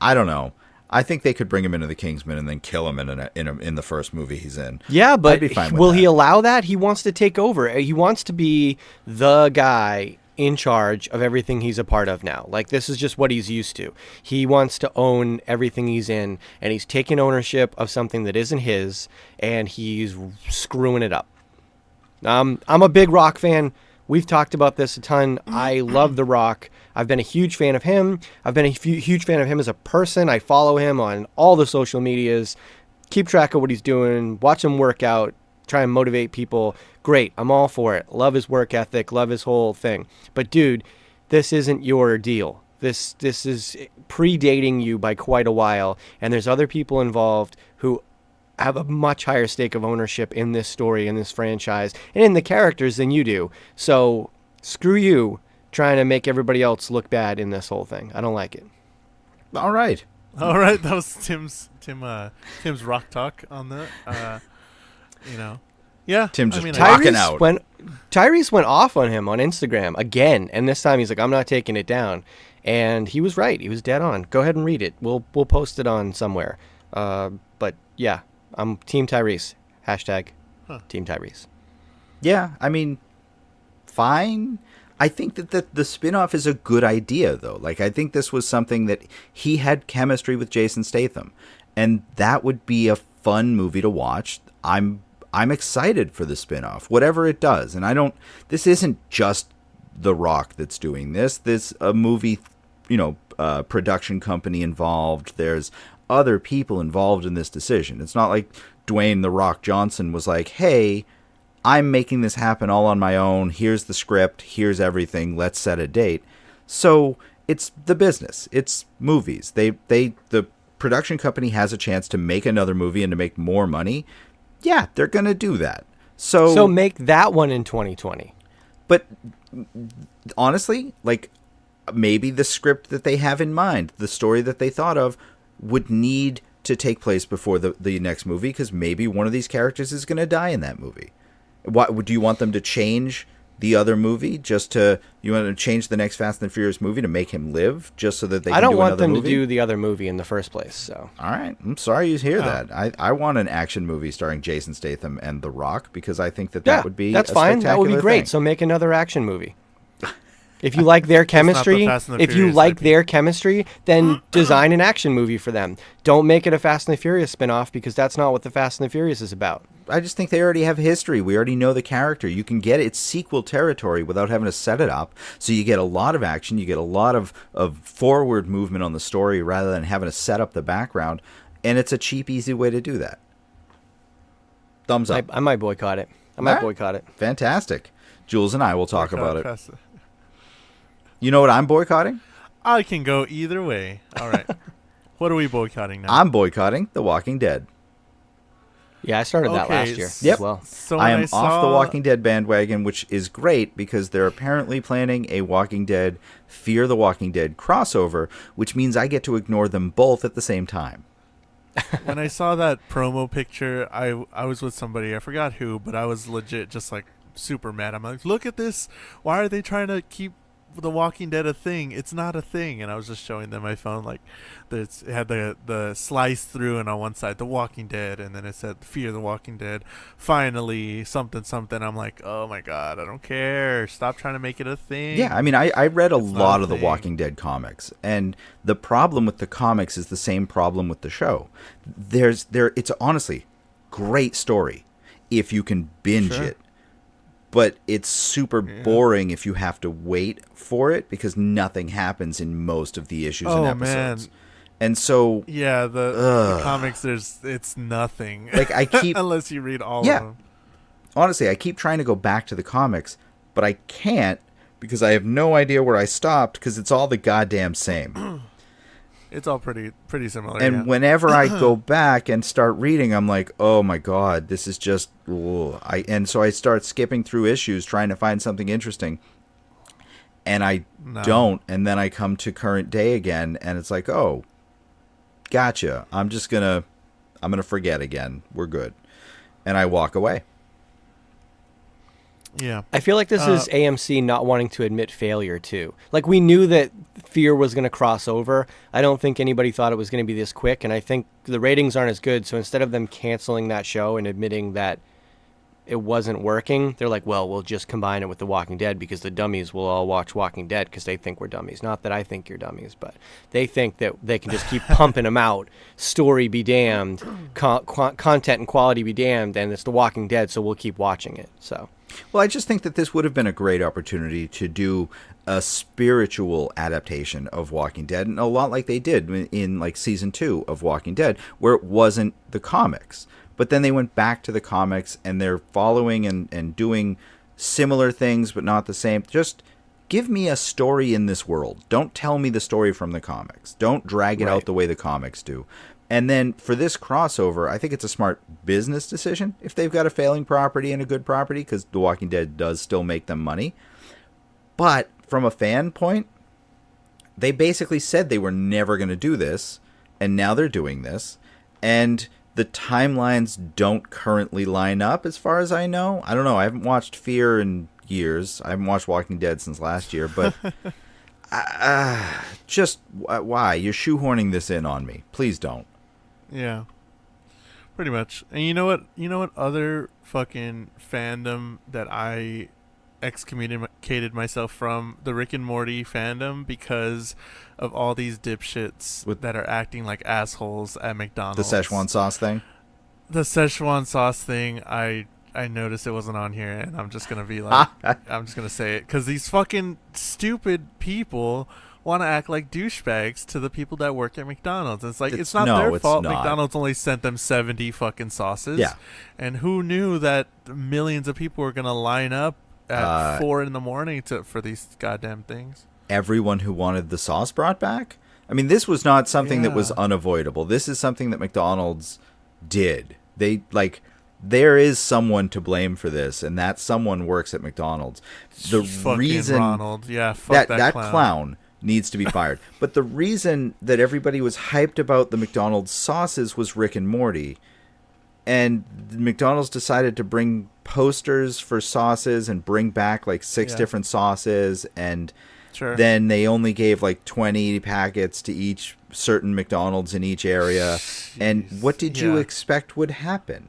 don't know. I think they could bring him into the Kingsman and then kill him in the first movie he's in. Yeah, but I'd be fine with will that. he allow that? He wants to take over. He wants to be the guy in charge of everything he's a part of now. Like, this is just what he's used to. He wants to own everything he's in, and he's taking ownership of something that isn't his, and he's screwing it up. I'm a big Rock fan. We've talked about this a ton. I love The Rock. I've been a huge fan of him. I've been a huge fan of him as a person. I follow him on all the social medias, keep track of what he's doing, watch him work out, try and motivate people. Great. I'm all for it. Love his work ethic, love his whole thing. But dude, this isn't your deal. This is predating you by quite a while, and there's other people involved who have a much higher stake of ownership in this story, in this franchise, and in the characters than you do. So screw you trying to make everybody else look bad in this whole thing. I don't like it. All right. That was Tim's rock talk on that. Yeah. Tim just rocking out. Tyrese went off on him on Instagram again, and this time he's like, I'm not taking it down. And he was right. He was dead on. Go ahead and read it. We'll post it on somewhere. But yeah, I'm Team Tyrese. Hashtag Team Tyrese. Yeah, I mean, fine. I think that the spinoff is a good idea, though. Like, I think this was something that he had chemistry with Jason Statham, and that would be a fun movie to watch. I'm excited for the spinoff, whatever it does. And this isn't just The Rock that's doing this. There's a movie, production company involved. There's other people involved in this decision. It's not like Dwayne The Rock Johnson was like, hey, I'm making this happen all on my own. Here's the script. Here's everything. Let's set a date. So it's the business. It's movies. The production company has a chance to make another movie and to make more money. Yeah, they're going to do that. So make that one in 2020. But honestly, like, maybe the script that they have in mind, the story that they thought of, would need to take place before the next movie, because maybe one of these characters is going to die in that movie. What do you want them to change the other movie you want to change the next Fast and the Furious movie to make him live just so that they can do another movie? I don't want them to do the other movie in the first place. So all right, I'm sorry you hear that. I want an action movie starring Jason Statham and The Rock, because I think that would be that's fine. That would be great. Thing. So make another action movie. If you like their chemistry, then design an action movie for them. Don't make it a Fast and the Furious spinoff, because that's not what the Fast and the Furious is about. I just think they already have history. We already know the character. You can get it's sequel territory without having to set it up. So you get a lot of action. You get a lot of forward movement on the story rather than having to set up the background. And it's a cheap, easy way to do that. Thumbs up. I might boycott it. Boycott it. Fantastic. Jules and I will talk about it. You know what I'm boycotting? I can go either way. All right. What are we boycotting now? I'm boycotting The Walking Dead. Yeah, I started that last year Yep. as well. So I am off the Walking Dead bandwagon, which is great because they're apparently planning a Walking Dead, Fear the Walking Dead crossover, which means I get to ignore them both at the same time. When I saw that promo picture, I was with somebody, I forgot who, but I was legit just like super mad. I'm like, look at this. Why are they trying to keep The Walking Dead a thing? It's not a thing. And I was just showing them my phone, like it had the slice through, and on one side The Walking Dead, and then it said Fear the Walking Dead, finally something. I'm like, oh my god, I don't care, stop trying to make it a thing. Yeah, I mean, I read a lot of the Walking Dead comics, and the problem with the comics is the same problem with the show. It's honestly great story if you can binge it. But it's super boring if you have to wait for it because nothing happens in most of the issues and episodes. Man. And so the comics, it's nothing. Like I keep unless you read all of them. Honestly, I keep trying to go back to the comics, but I can't because I have no idea where I stopped because it's all the goddamn same. It's all pretty similar. And whenever I go back and start reading, I'm like, oh my god, this is just. And so I start skipping through issues trying to find something interesting, and I don't. And then I come to current day again, and it's like, oh, gotcha. I'm gonna forget again. We're good, and I walk away. Yeah. I feel like this is AMC not wanting to admit failure, too. Like, we knew that Fear was going to cross over. I don't think anybody thought it was going to be this quick, and I think the ratings aren't as good, so instead of them canceling that show and admitting that it wasn't working, they're like, well, we'll just combine it with The Walking Dead because the dummies will all watch Walking Dead because they think we're dummies. Not that I think you're dummies, but they think that they can just keep pumping them out. Story be damned, content and quality be damned, and it's The Walking Dead, so we'll keep watching it, so... Well, I just think that this would have been a great opportunity to do a spiritual adaptation of Walking Dead, and a lot like they did in like season 2 of Walking Dead, where it wasn't the comics. But then they went back to the comics, and they're following and doing similar things, but not the same. Just give me a story in this world. Don't tell me the story from the comics. Don't drag it out the way the comics do. And then for this crossover, I think it's a smart business decision if they've got a failing property and a good property, because The Walking Dead does still make them money. But from a fan point, they basically said they were never going to do this, and now they're doing this. And the timelines don't currently line up as far as I know. I don't know. I haven't watched Fear in years. I haven't watched Walking Dead since last year, but just why? You're shoehorning this in on me. Please don't. Yeah, pretty much. And you know what other fucking fandom that I excommunicated myself from? The Rick and Morty fandom, because of all these dipshits that are acting like assholes at McDonald's. The Szechuan sauce thing? The Szechuan sauce thing, I noticed it wasn't on here, and I'm just going to be like, I'm just going to say it, because these fucking stupid people want to act like douchebags to the people that work at McDonald's. It's like, it's not their fault. Not. McDonald's only sent them 70 fucking sauces. Yeah. And who knew that millions of people were going to line up at 4 in the morning for these goddamn things? Everyone who wanted the sauce brought back? I mean, this was not something that was unavoidable. This is something that McDonald's did. There is someone to blame for this, and that someone works at McDonald's. The fucking reason Ronald. Yeah, fuck that clown needs to be fired. But the reason that everybody was hyped about the McDonald's sauces was Rick and Morty. And McDonald's decided to bring posters for sauces and bring back like 6 different sauces. And then they only gave like 20 packets to each certain McDonald's in each area. And what did you expect would happen?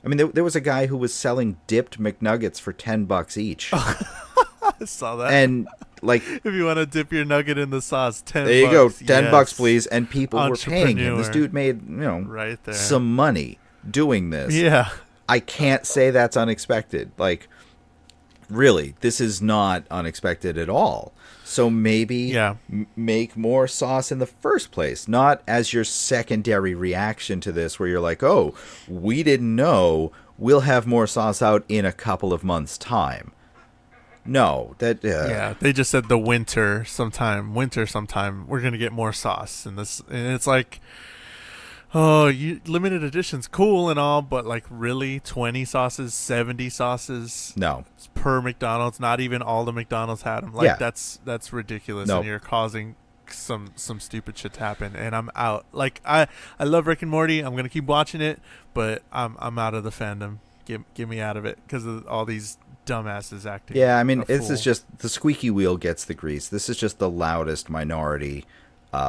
I mean, there was a guy who was selling dipped McNuggets for $10 each. I saw that. And like, if you want to dip your nugget in the sauce, $10. There you go, $10, please. And people were paying him. This dude made, right there some money doing this. Yeah. I can't say that's unexpected. Like, really, this is not unexpected at all. So maybe make more sauce in the first place, not as your secondary reaction to this where you're like, oh, we didn't know, we'll have more sauce out in a couple of months' time. No, that they just said the winter sometime we're going to get more sauce and it's like, oh, limited edition's cool and all, but like really 20 sauces, 70 sauces? No. Per McDonald's, not even all the McDonald's had them. Like that's ridiculous, and you're causing some stupid shit to happen. And I'm out. Like I love Rick and Morty. I'm gonna keep watching it, but I'm out of the fandom. Get me out of it because of all these dumbasses acting. Yeah, I mean, this is just the squeaky wheel gets the grease. This is just the loudest minority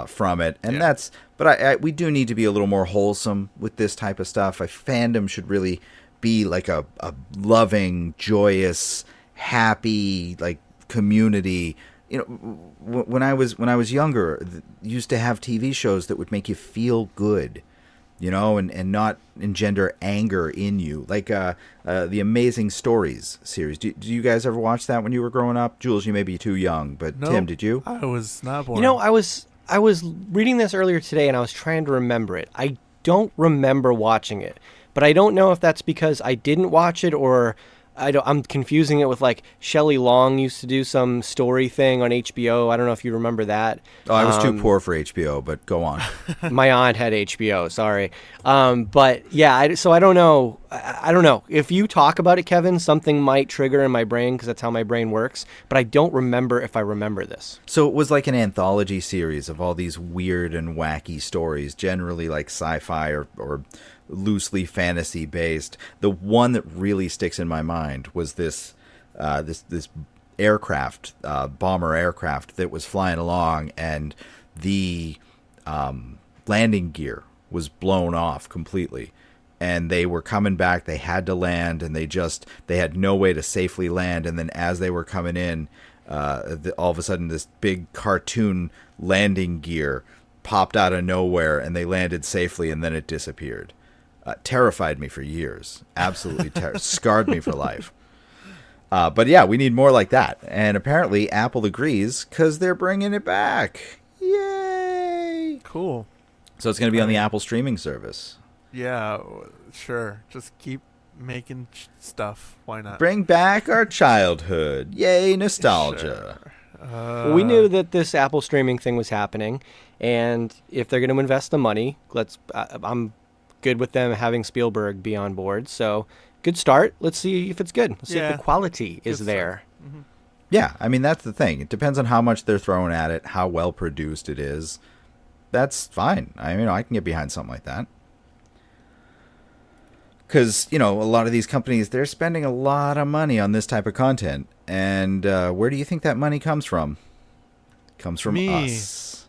from it, and that's. But we do need to be a little more wholesome with this type of stuff. Fandom should really be like a loving, joyous, happy like community. You know, when I was younger, used to have TV shows that would make you feel good, you know, and not engender anger in you, like the Amazing Stories series. Do you guys ever watch that when you were growing up? Jules, you may be too young, but nope, Tim, did you? I was not born. You know, I was reading this earlier today, and I was trying to remember it. I don't remember watching it. But I don't know if that's because I didn't watch it or I'm confusing it with like Shelley Long used to do some story thing on HBO. I don't know if you remember that. Oh, I was too poor for HBO, but go on. My aunt had HBO, sorry. But yeah, so I don't know. I don't know. If you talk about it, Kevin, something might trigger in my brain because that's how my brain works. But I don't remember if I remember this. So it was like an anthology series of all these weird and wacky stories, generally like sci-fi or loosely fantasy based. The one that really sticks in my mind was this aircraft, bomber aircraft that was flying along, and the landing gear was blown off completely, and they were coming back. They had to land, and they had no way to safely land. And then as they were coming in, all of a sudden this big cartoon landing gear popped out of nowhere, and they landed safely, and then it disappeared. Terrified me for years. Absolutely scarred me for life. But yeah, we need more like that. And apparently Apple agrees because they're bringing it back. Yay! Cool. So it's going to be on the Apple streaming service. Yeah, sure. Just keep making stuff. Why not? Bring back our childhood. Yay, nostalgia. Sure. Well, we knew that this Apple streaming thing was happening. And if they're going to invest the money, I'm good with them having Spielberg be on board. So good start. Let's see if it's good. Let's see if the quality is there. Mm-hmm. Yeah, I mean, that's the thing. It depends on how much they're throwing at it, how well produced it is. That's fine. I mean, I can get behind something like that. Because, you know, a lot of these companies, they're spending a lot of money on this type of content. And where do you think that money comes from? It comes from us.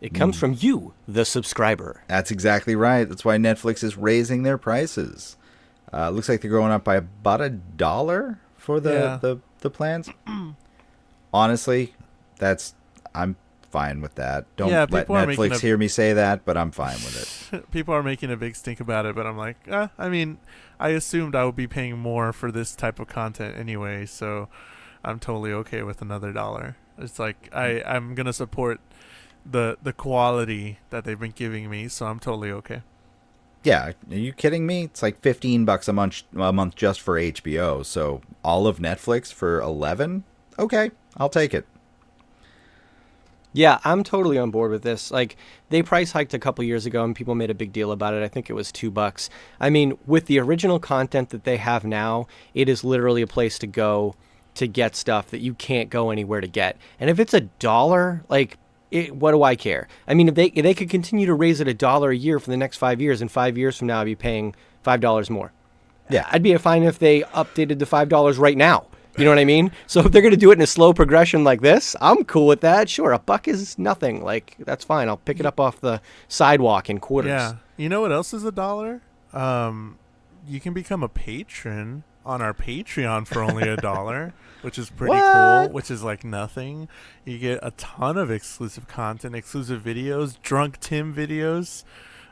It comes from you, the subscriber. That's exactly right. That's why Netflix is raising their prices. Looks like they're going up by about $1 for the plans. Honestly, I'm fine with that. Don't let Netflix hear me say that, but I'm fine with it. People are making a big stink about it, but I'm like, I mean, I assumed I would be paying more for this type of content anyway, so I'm totally okay with another $1. It's like I'm gonna support the quality that they've been giving me, so I'm totally okay. Yeah, are you kidding me? It's like $15 a month just for HBO. So all of Netflix for $11? Okay, I'll take it. Yeah, I'm totally on board with this. Like, they price hiked a couple years ago and people made a big deal about it. I think it was $2. I mean, with the original content that they have now, it is literally a place to go to get stuff that you can't go anywhere to get. And if it's $1, like, what do I care? I mean, if they could continue to raise it $1 a year for the next 5 years, and 5 years from now I'd be paying $5 more. Yeah, I'd be fine if they updated the $5 right now. You know what I mean? So if they're going to do it in a slow progression like this, I'm cool with that. Sure, $1 is nothing. Like, that's fine. I'll pick it up off the sidewalk in quarters. Yeah. You know what else is $1? You can become a patron on our Patreon for only $1, which is pretty cool, which is like nothing. You get a ton of exclusive content, exclusive videos, Drunk Tim videos,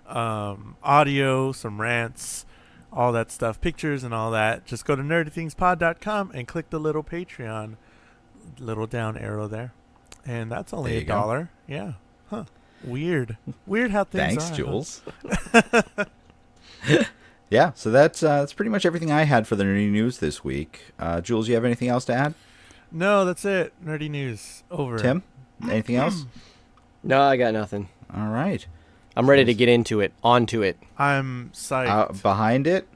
audio, some rants, all that stuff, pictures and all that, just go to nerdythingspod.com and click the little Patreon, little down arrow there. And that's only $1. Yeah. Huh. Weird how things Thanks, are. Jules. Yeah, so that's pretty much everything I had for the nerdy news this week. Jules, you have anything else to add? No, that's it. Nerdy news. Over. Tim, anything else? No, I got nothing. All right. I'm ready to get into it, onto it. I'm psyched. Behind it?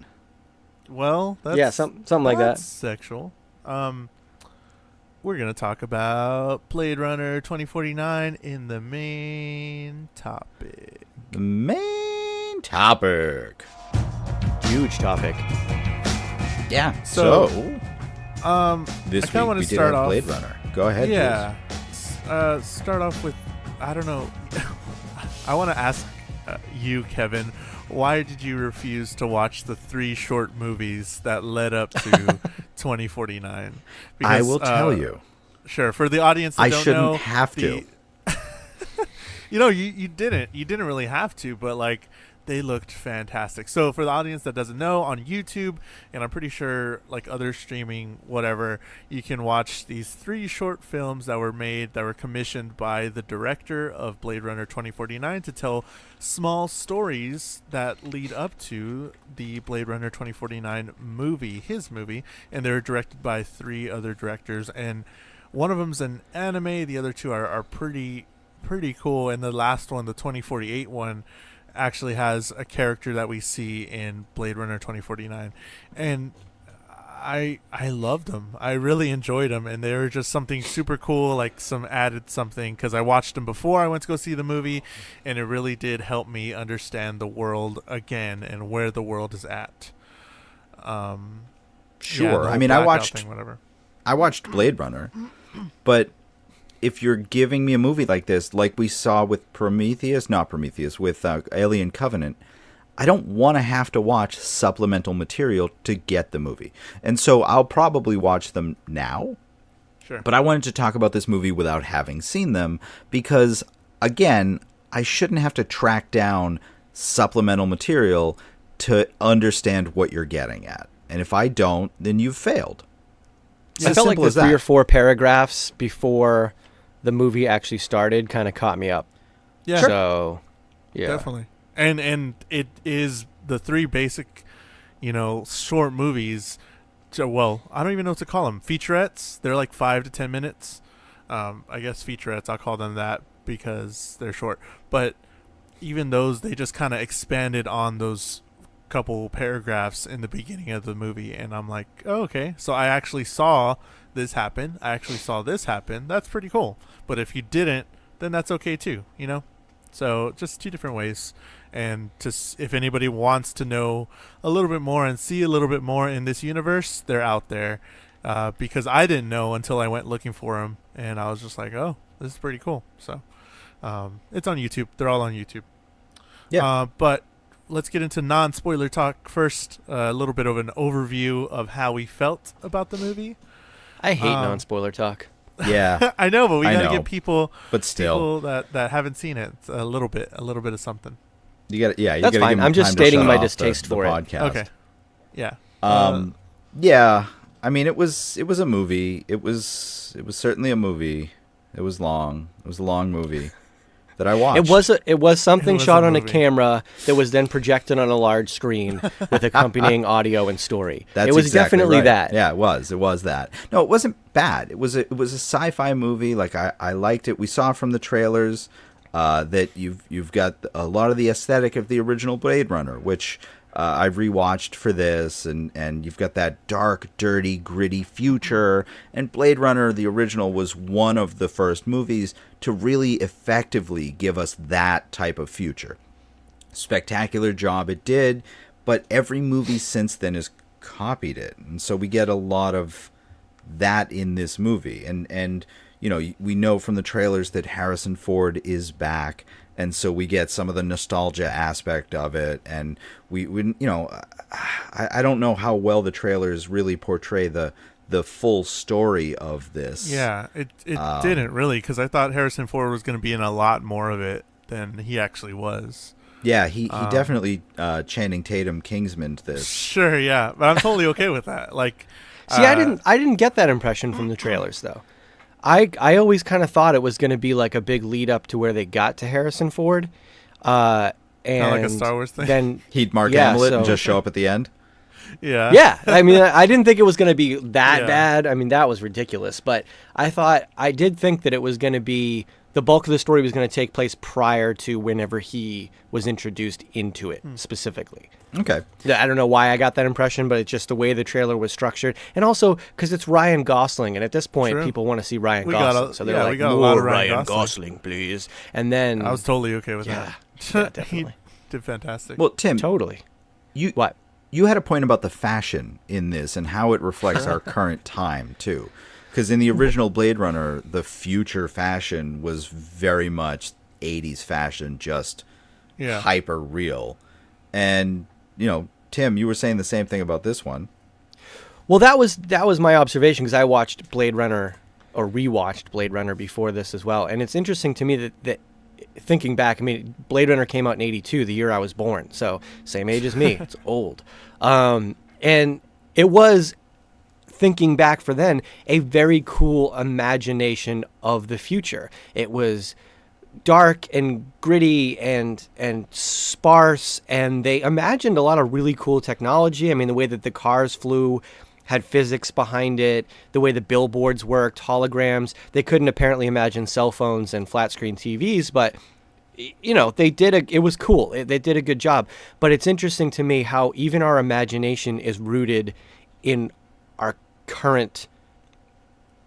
Well, that's... Yeah, something like that. That's sexual. We're going to talk about Blade Runner 2049 in the main topic. The main topic. Huge topic. Yeah. So this I kinda week wanna we did start have off- Blade Runner. Go ahead, Yeah. Start off with, I don't know. I want to ask you, Kevin, why did you refuse to watch the 3 short movies that led up to 2049? Jules. I will tell you. Sure. For the audience that I don't shouldn't know, have to. you didn't. You didn't really have to, but like they looked fantastic. So for the audience that doesn't know, on YouTube, and I'm pretty sure like other streaming whatever, you can watch these 3 short films that were made, that were commissioned by the director of Blade Runner 2049 to tell small stories that lead up to the Blade Runner 2049 movie, his movie, and they're directed by 3 other directors, and one of them's an anime, the other 2 are pretty cool, and the last one, the 2048 one, actually has a character that we see in Blade Runner 2049, and I loved them. I really enjoyed them, and they were just something super cool, like some added something, because I watched them before I went to go see the movie, and it really did help me understand the world again and where the world is at. Sure. Yeah, I mean, I watched whatever. Blade Runner, but if you're giving me a movie like this, like we saw with with Alien Covenant, I don't want to have to watch supplemental material to get the movie. And so I'll probably watch them now. Sure. But I wanted to talk about this movie without having seen them because, again, I shouldn't have to track down supplemental material to understand what you're getting at. And if I don't, then you've failed. It's I as felt like simple the as 3 that. or 4 paragraphs before the movie actually started kind of caught me up. Yeah. So, yeah. Definitely. And it is the 3 basic, short movies. Well, I don't even know what to call them. Featurettes. They're like 5 to 10 minutes. I guess featurettes, I'll call them that because they're short. But even those, they just kind of expanded on those couple paragraphs in the beginning of the movie. And I'm like, oh, okay. So I actually saw this happen. I actually saw this happen. That's pretty cool. But if you didn't, then that's okay too, So just 2 different ways. And if anybody wants to know a little bit more and see a little bit more in this universe, they're out there. Because I didn't know until I went looking for them, and I was just like, oh, this is pretty cool. So it's on YouTube. They're all on YouTube. Yeah. But let's get into non-spoiler talk first. A little bit of an overview of how we felt about the movie. I hate non-spoiler talk. Yeah. I know, but we I got to know. give people, But still. people that haven't seen it a little bit of something. You got to That's fine. I'm just stating my distaste for it. Podcast. Okay. Yeah. Yeah. I mean, it was a movie. It was certainly a movie. It was long. It was a long movie that I watched. It was something It was shot a on a movie. camera that was then projected on a large screen with accompanying audio and story. That's it was exactly definitely right. that. Yeah, it was. It was that. No, it wasn't bad. It was a sci-fi movie. Like I liked it. We saw from the trailers that you've got a lot of the aesthetic of the original Blade Runner, which I've rewatched for this, and you've got that dark, dirty, gritty future. And Blade Runner, the original, was one of the first movies to really effectively give us that type of future. Spectacular job it did, but every movie since then has copied it, and so we get a lot of that in this movie. And we know from the trailers that Harrison Ford is back. And so we get some of the nostalgia aspect of it, and we I don't know how well the trailers really portray the full story of this. Yeah, it didn't really, because I thought Harrison Ford was going to be in a lot more of it than he actually was. Yeah, he definitely Channing Tatum Kingsman this. Sure, yeah, but I'm totally okay with that. Like, See, I didn't get that impression from the trailers though. I always kind of thought it was going to be like a big lead up to where they got to Harrison Ford, and like a Star Wars thing. Then He'd Mark Hamill it and just show up at the end. Yeah. I mean, I didn't think it was going to be that bad. I mean, that was ridiculous. But I did think that it was going to be, the bulk of the story was going to take place prior to whenever he was introduced into it specifically. Okay. I don't know why I got that impression, but it's just the way the trailer was structured. And also because it's Ryan Gosling. And at this point, people want to see Ryan Gosling. So they're like, we got a more lot of Ryan Gosling, please. And then... I was totally okay with that. Yeah, definitely. He did fantastic. Well, Tim. Totally. What? You had a point about the fashion in this and how it reflects our current time, too. Because in the original Blade Runner, the future fashion was very much 80s fashion, just hyper real. And, Tim, you were saying the same thing about this one. Well, that was my observation because I watched Blade Runner or rewatched Blade Runner before this as well. And it's interesting to me that thinking back, I mean, Blade Runner came out in 82, the year I was born. So same age as me. It's old. And it was, thinking back for then, a very cool imagination of the future. It was dark and gritty and sparse, and they imagined a lot of really cool technology. I mean, the way that the cars flew had physics behind it, the way the billboards worked, holograms. They couldn't apparently imagine cell phones and flat screen TVs, but it was cool. They did a good job. But it's interesting to me how even our imagination is rooted in our current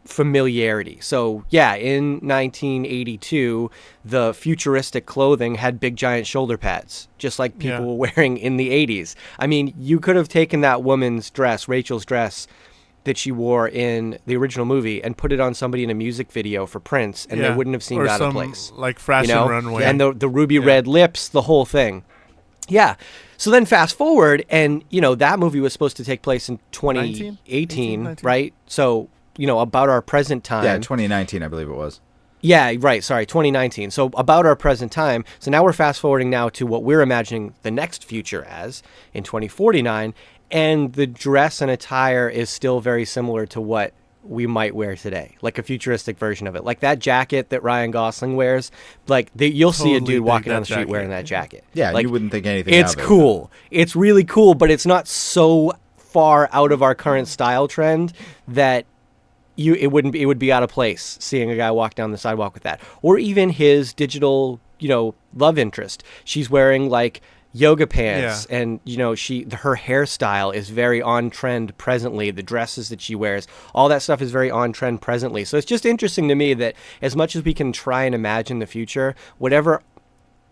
familiarity. So yeah, in 1982, the futuristic clothing had big giant shoulder pads, just like people were wearing in the 80s. I mean, you could have taken that woman's dress, Rachel's dress, that she wore in the original movie and put it on somebody in a music video for Prince, and they wouldn't have seemed out of place. Like fashion runway. And the ruby red lips, the whole thing. Yeah. So then fast forward, and, that movie was supposed to take place in 2018, right? So, about our present time. Yeah, 2019, I believe it was. Yeah, right. Sorry, 2019. So about our present time. So now we're fast forwarding now to what we're imagining the next future as in 2049. And the dress and attire is still very similar to what we might wear today, like a futuristic version of it. Like that jacket that Ryan Gosling wears, like you'll see a dude walking down the street wearing that jacket. Yeah, like, you wouldn't think anything of it. It's cool. It's really cool, but it's not so far out of our current style trend that it would be out of place seeing a guy walk down the sidewalk with that. Or even his digital, love interest. She's wearing like yoga pants and her hairstyle is very on trend presently. The dresses that she wears, all that stuff is very on trend presently. So it's just interesting to me that as much as we can try and imagine the future, whatever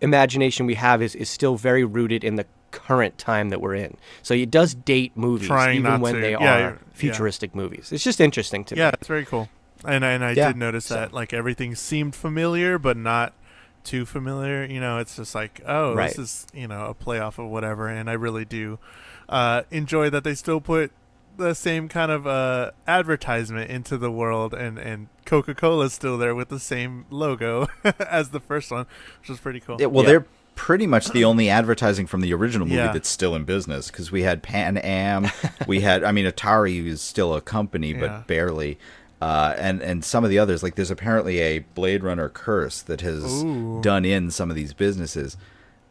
imagination we have is still very rooted in the current time that we're in. So it does date movies even when they are futuristic movies. It's just interesting to me. Yeah, it's very cool. And I did notice that like everything seemed familiar but not too familiar. It's just like, this is, a play off of whatever. And I really do enjoy that they still put the same kind of advertisement into the world, and Coca-Cola's still there with the same logo as the first one, which is pretty cool. They're pretty much the only advertising from the original movie that's still in business, because we had Pan Am, Atari is still a company, but barely. And some of the others, like there's apparently a Blade Runner curse that has done in some of these businesses.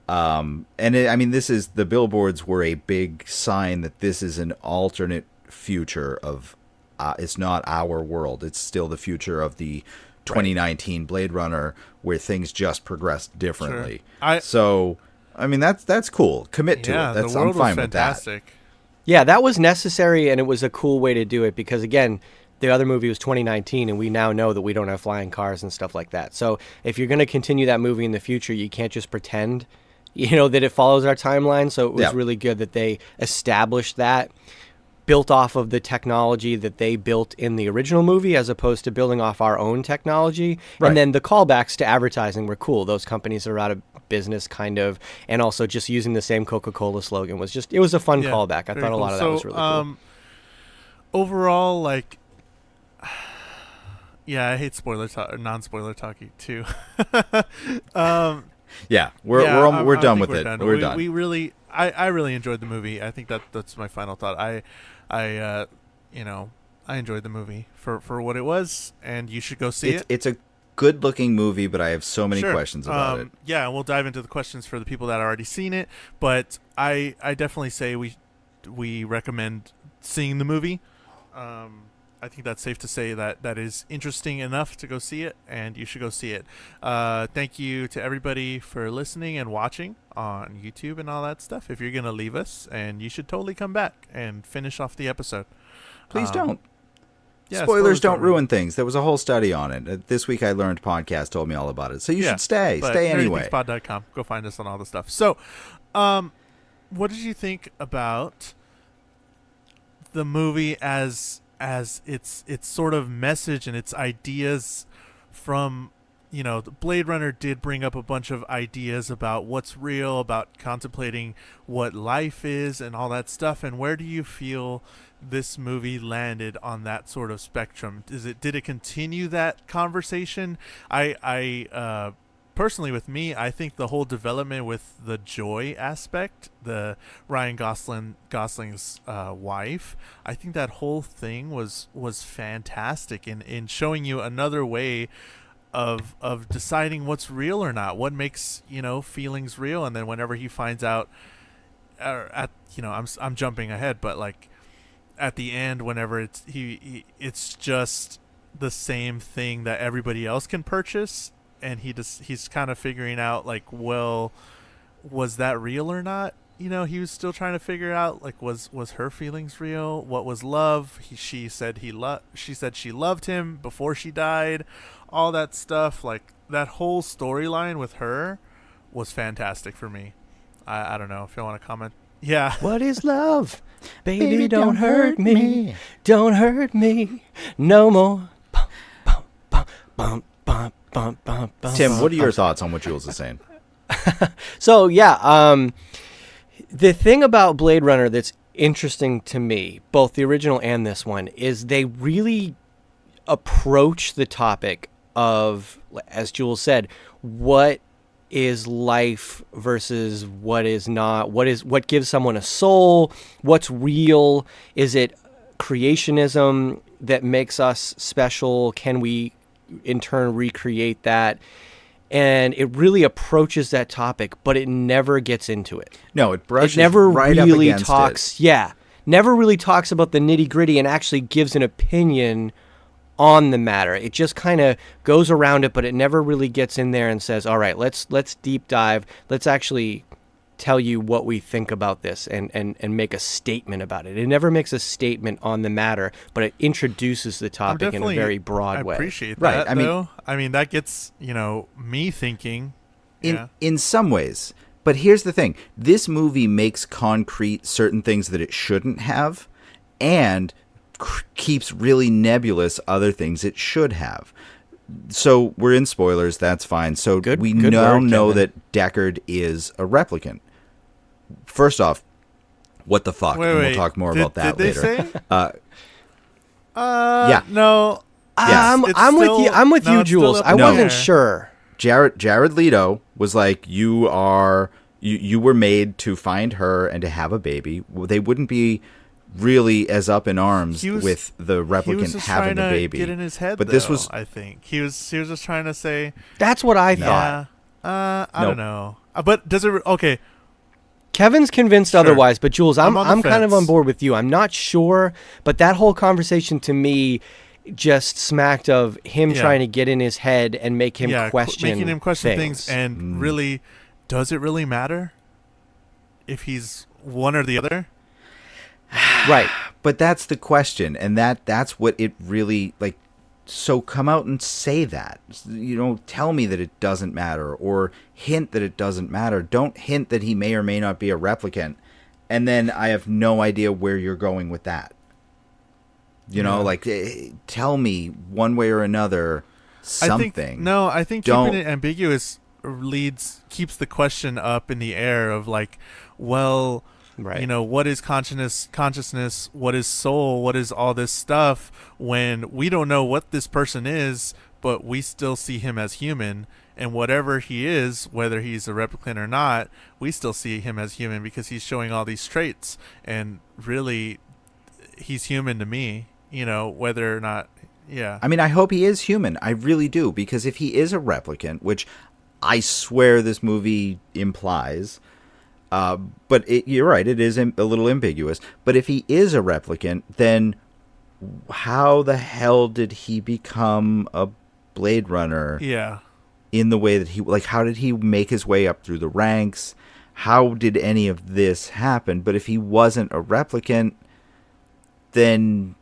The billboards were a big sign that this is an alternate future of, it's not our world. It's still the future of the 2019 Blade Runner, where things just progressed differently. Sure. That's cool. Commit to it. I'm fine with that. Yeah, that was necessary, and it was a cool way to do it because, again, the other movie was 2019, and we now know that we don't have flying cars and stuff like that. So if you're going to continue that movie in the future, you can't just pretend, that it follows our timeline. So it was really good that they established that, built off of the technology that they built in the original movie as opposed to building off our own technology. Right. And then the callbacks to advertising were cool. Those companies are out of business kind of, and also just using the same Coca-Cola slogan it was a fun callback. I thought a lot of that was really cool. Overall, like, I hate non-spoiler talking too. Yeah, we're done with it. Done. We're done. We really, I really enjoyed the movie. I think that's my final thought. I enjoyed the movie for what it was, and you should go see it. It's a good-looking movie, but I have so many questions about it. Yeah, and we'll dive into the questions for the people that have already seen it. But I definitely say we recommend seeing the movie. I think that's safe to say that is interesting enough to go see it, and you should go see it. Thank you to everybody for listening and watching on YouTube and all that stuff. If you're going to leave us, and you should totally come back and finish off the episode. Please don't. Yeah, spoilers don't ruin things. There was a whole study on it. This Week I Learned podcast told me all about it. So you should stay. Stay anyway. NerdThingsPod.com. Go find us on all the stuff. So, what did you think about the movie as its sort of message and its ideas from, the Blade Runner did bring up a bunch of ideas about what's real, about contemplating what life is and all that stuff. And where do you feel this movie landed on that sort of spectrum? Did it continue that conversation? I personally, with me, I think the whole development with the joy aspect, the Ryan Gosling's wife, I think that whole thing was fantastic in showing you another way of deciding what's real or not, what makes feelings real. And then whenever he finds out, I'm jumping ahead, but like at the end, whenever it's just the same thing that everybody else can purchase. And he's kind of figuring out, like, well, was that real or not? He was still trying to figure out, like, was her feelings real? What was love? She said she loved him before she died. All that stuff, like that whole storyline with her was fantastic for me. I don't know if you want to comment. Yeah. What is love? Baby, don't hurt me. Don't hurt me no more. Bum, bum, bum, bum. Tim, what are your thoughts on what Jules is saying? So, the thing about Blade Runner that's interesting to me, both the original and this one, is they really approach the topic of, as Jules said, what is life versus what is not, what gives someone a soul, what's real, is it creationism that makes us special, can we in turn recreate that? And it really approaches that topic, but it never gets into it. No, it brushes never right really up against talks. it. Yeah, never really talks about the nitty gritty and actually gives an opinion on the matter. It just kind of goes around it, but it never really gets in there and says, "All right, let's deep dive. Let's actually tell you what we think about this and make a statement about it." It never makes a statement on the matter, but it introduces the topic in a very broad way. I appreciate that, right. though. I mean, that gets, me thinking. In some ways. But here's the thing. This movie makes concrete certain things that it shouldn't have and keeps really nebulous other things it should have. So we're in spoilers. That's fine. So we now know that Deckard is a replicant. First off, what the fuck? Wait, and we'll talk more about that later. Say? Yeah. No. I'm with you. I'm with you, Jules. I wasn't sure. Jared Leto was like, you were made to find her and to have a baby. They wouldn't be really as up in arms with the replicant having a baby. Get in his head, but though, this was, I think he was just trying to say. That's what I thought. I don't know. But does it? Okay. Kevin's convinced otherwise, but Jules, I'm kind of on fence. board with you. I'm not sure, but that whole conversation to me just smacked of him trying to get in his head and make him making him question things. And really, does it really matter if he's one or the other? Right. But that's the question, and that's what it really, like, so come out and say that. Tell me that it doesn't matter, or hint that it doesn't matter. Don't hint that he may or may not be a replicant, and then I have no idea where you're going with that. Tell me one way or another something. I think keeping it ambiguous keeps the question up in the air of, like, well, right. What is consciousness, what is soul, what is all this stuff, when we don't know what this person is, but we still see him as human. And whatever he is, whether he's a replicant or not, we still see him as human because he's showing all these traits. And really, he's human to me, whether or not, yeah. I mean, I hope he is human. I really do. Because if he is a replicant, which I swear this movie implies, but you're right, it is a little ambiguous. But if he is a replicant, then how the hell did he become a Blade Runner? Yeah. In the way that how did he make his way up through the ranks? How did any of this happen? But if he wasn't a replicant, then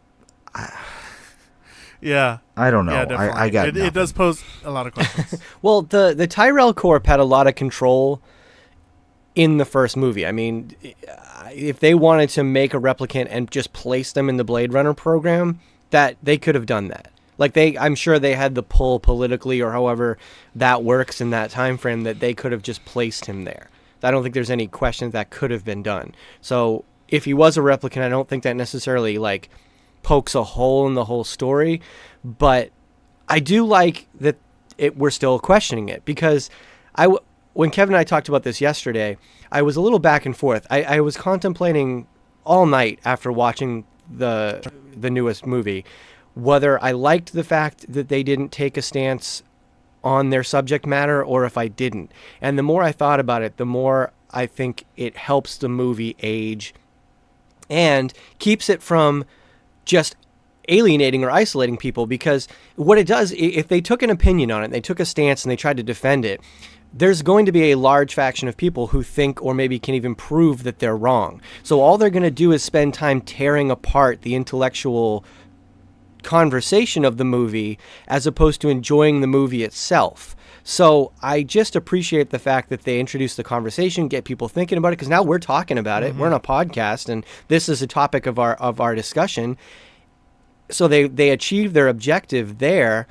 yeah, I don't know. Yeah, definitely. I got it does pose a lot of questions. Well, the Tyrell Corp had a lot of control in the first movie. I mean, if they wanted to make a replicant and just place them in the Blade Runner program, that they could have done that. Like I'm sure they had the pull politically or however that works in that time frame that they could have just placed him there. I don't think there's any question that could have been done. So if he was a replicant, I don't think that necessarily pokes a hole in the whole story. But I do like that we're still questioning it, because when Kevin and I talked about this yesterday, I was a little back and forth. I was contemplating all night after watching the newest movie whether I liked the fact that they didn't take a stance on their subject matter or if I didn't. And the more I thought about it, the more I think it helps the movie age and keeps it from just alienating or isolating people, because what it does, if they took an opinion on it, they took a stance and they tried to defend it, there's going to be a large faction of people who think or maybe can even prove that they're wrong. So all they're going to do is spend time tearing apart the intellectual conversation of the movie as opposed to enjoying the movie itself. So I just appreciate the fact that they introduce the conversation, get people thinking about it, because now we're talking about it. We're on a podcast, and this is a topic of our discussion. So they achieve their objective there.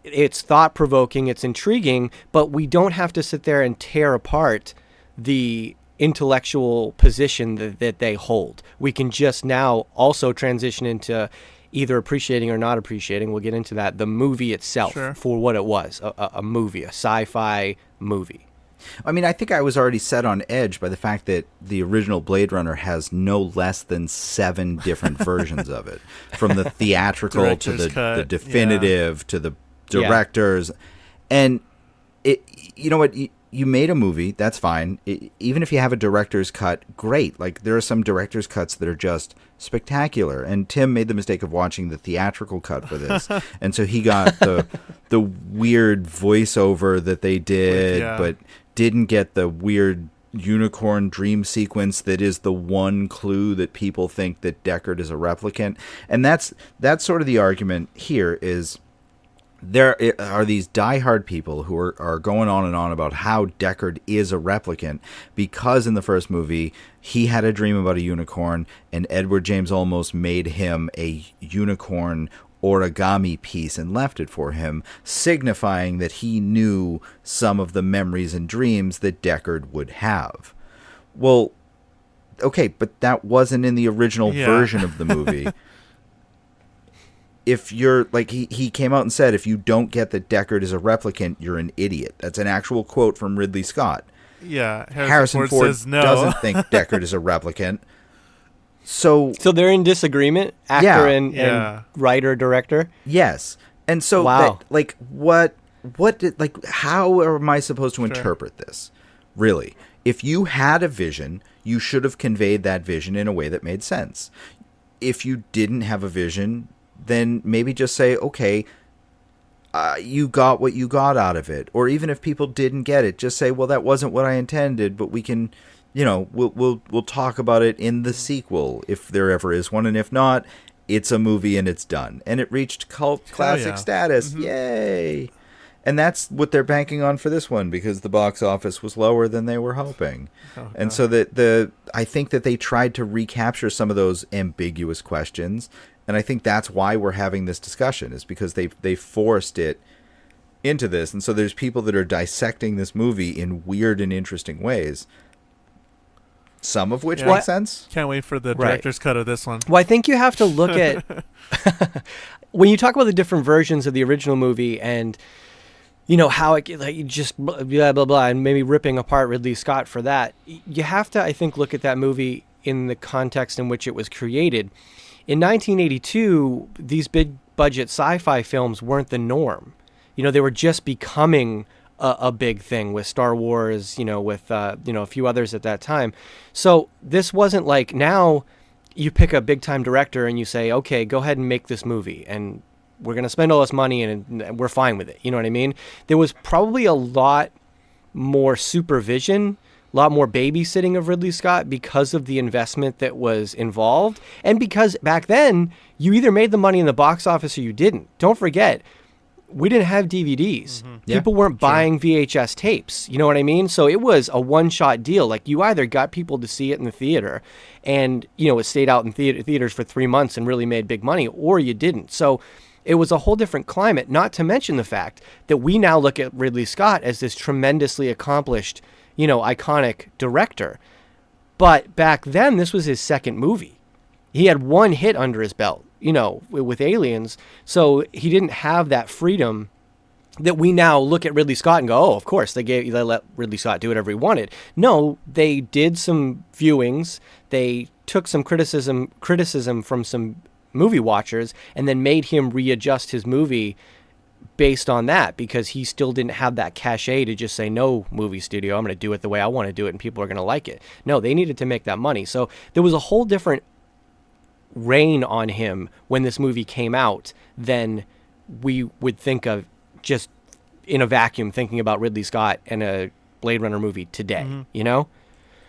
It's thought-provoking, it's intriguing, but we don't have to sit there and tear apart the intellectual position that they hold. We can just now also transition into either appreciating or not appreciating, we'll get into that, the movie itself for what it was, a movie, a sci-fi movie. I mean, I think I was already set on edge by the fact that the original Blade Runner has no less than 7 different versions of it, from the theatrical Director's to cut, the definitive to the directors. And it, you know what, you made a movie, that's fine. Even if you have a director's cut, great. Like, there are some director's cuts that are just spectacular, and Tim made the mistake of watching the theatrical cut for this, and so he got the weird voiceover that they did, but didn't get the weird unicorn dream sequence that is the one clue that people think that Deckard is a replicant. And that's sort of the argument here, is there are these diehard people who are going on and on about how Deckard is a replicant because in the first movie he had a dream about a unicorn and Edward James Olmos made him a unicorn origami piece and left it for him, signifying that he knew some of the memories and dreams that Deckard would have. Well, okay, but that wasn't in the original version of the movie. If you're, like, he came out and said, if you don't get that Deckard is a replicant, you're an idiot. That's an actual quote from Ridley Scott. Yeah, Harrison Ford says no. doesn't think Deckard is a replicant. So they're in disagreement, actor and writer, director? Yes. And so, how am I supposed to interpret this? Really? If you had a vision, you should have conveyed that vision in a way that made sense. If you didn't have a vision, then maybe just say, okay, you got what you got out of it. Or even if people didn't get it, just say, well, that wasn't what I intended, but we can, we'll talk about it in the sequel if there ever is one. And if not, it's a movie and it's done. And it reached cult classic status. Mm-hmm. Yay! And that's what they're banking on for this one, because the box office was lower than they were hoping. Oh, and so I think that they tried to recapture some of those ambiguous questions. And I think that's why we're having this discussion, is because they forced it into this. And so there's people that are dissecting this movie in weird and interesting ways, some of which make sense. Can't wait for the director's cut of this one. Well, I think you have to look at when you talk about the different versions of the original movie and how it like just blah blah blah and maybe ripping apart Ridley Scott for that, you have to, I think, look at that movie in the context in which it was created. In 1982, these big budget sci-fi films weren't the norm. They were just becoming a big thing with Star Wars, with a few others at that time. So this wasn't like now you pick a big time director and you say, okay, go ahead and make this movie and we're going to spend all this money and we're fine with it. You know what I mean? There was probably a lot more supervision, a lot more babysitting of Ridley Scott because of the investment that was involved. And because back then you either made the money in the box office or you didn't. Don't forget, we didn't have DVDs. Yeah, people weren't buying VHS tapes. You know what I mean? So it was a one-shot deal. Like you either got people to see it in the theater and, it stayed out in theaters for 3 months and really made big money, or you didn't. So it was a whole different climate, not to mention the fact that we now look at Ridley Scott as this tremendously accomplished, iconic director. But back then, this was his second movie. He had one hit under his belt, with Aliens. So he didn't have that freedom that we now look at Ridley Scott and go, oh, of course, they let Ridley Scott do whatever he wanted. No, they did some viewings. They took some criticism from some movie watchers and then made him readjust his movie based on that, because he still didn't have that cachet to just say, no, movie studio, I'm going to do it the way I want to do it and people are going to like it. No, they needed to make that money. So there was a whole different reign on him when this movie came out than we would think of just in a vacuum thinking about Ridley Scott and a Blade Runner movie today,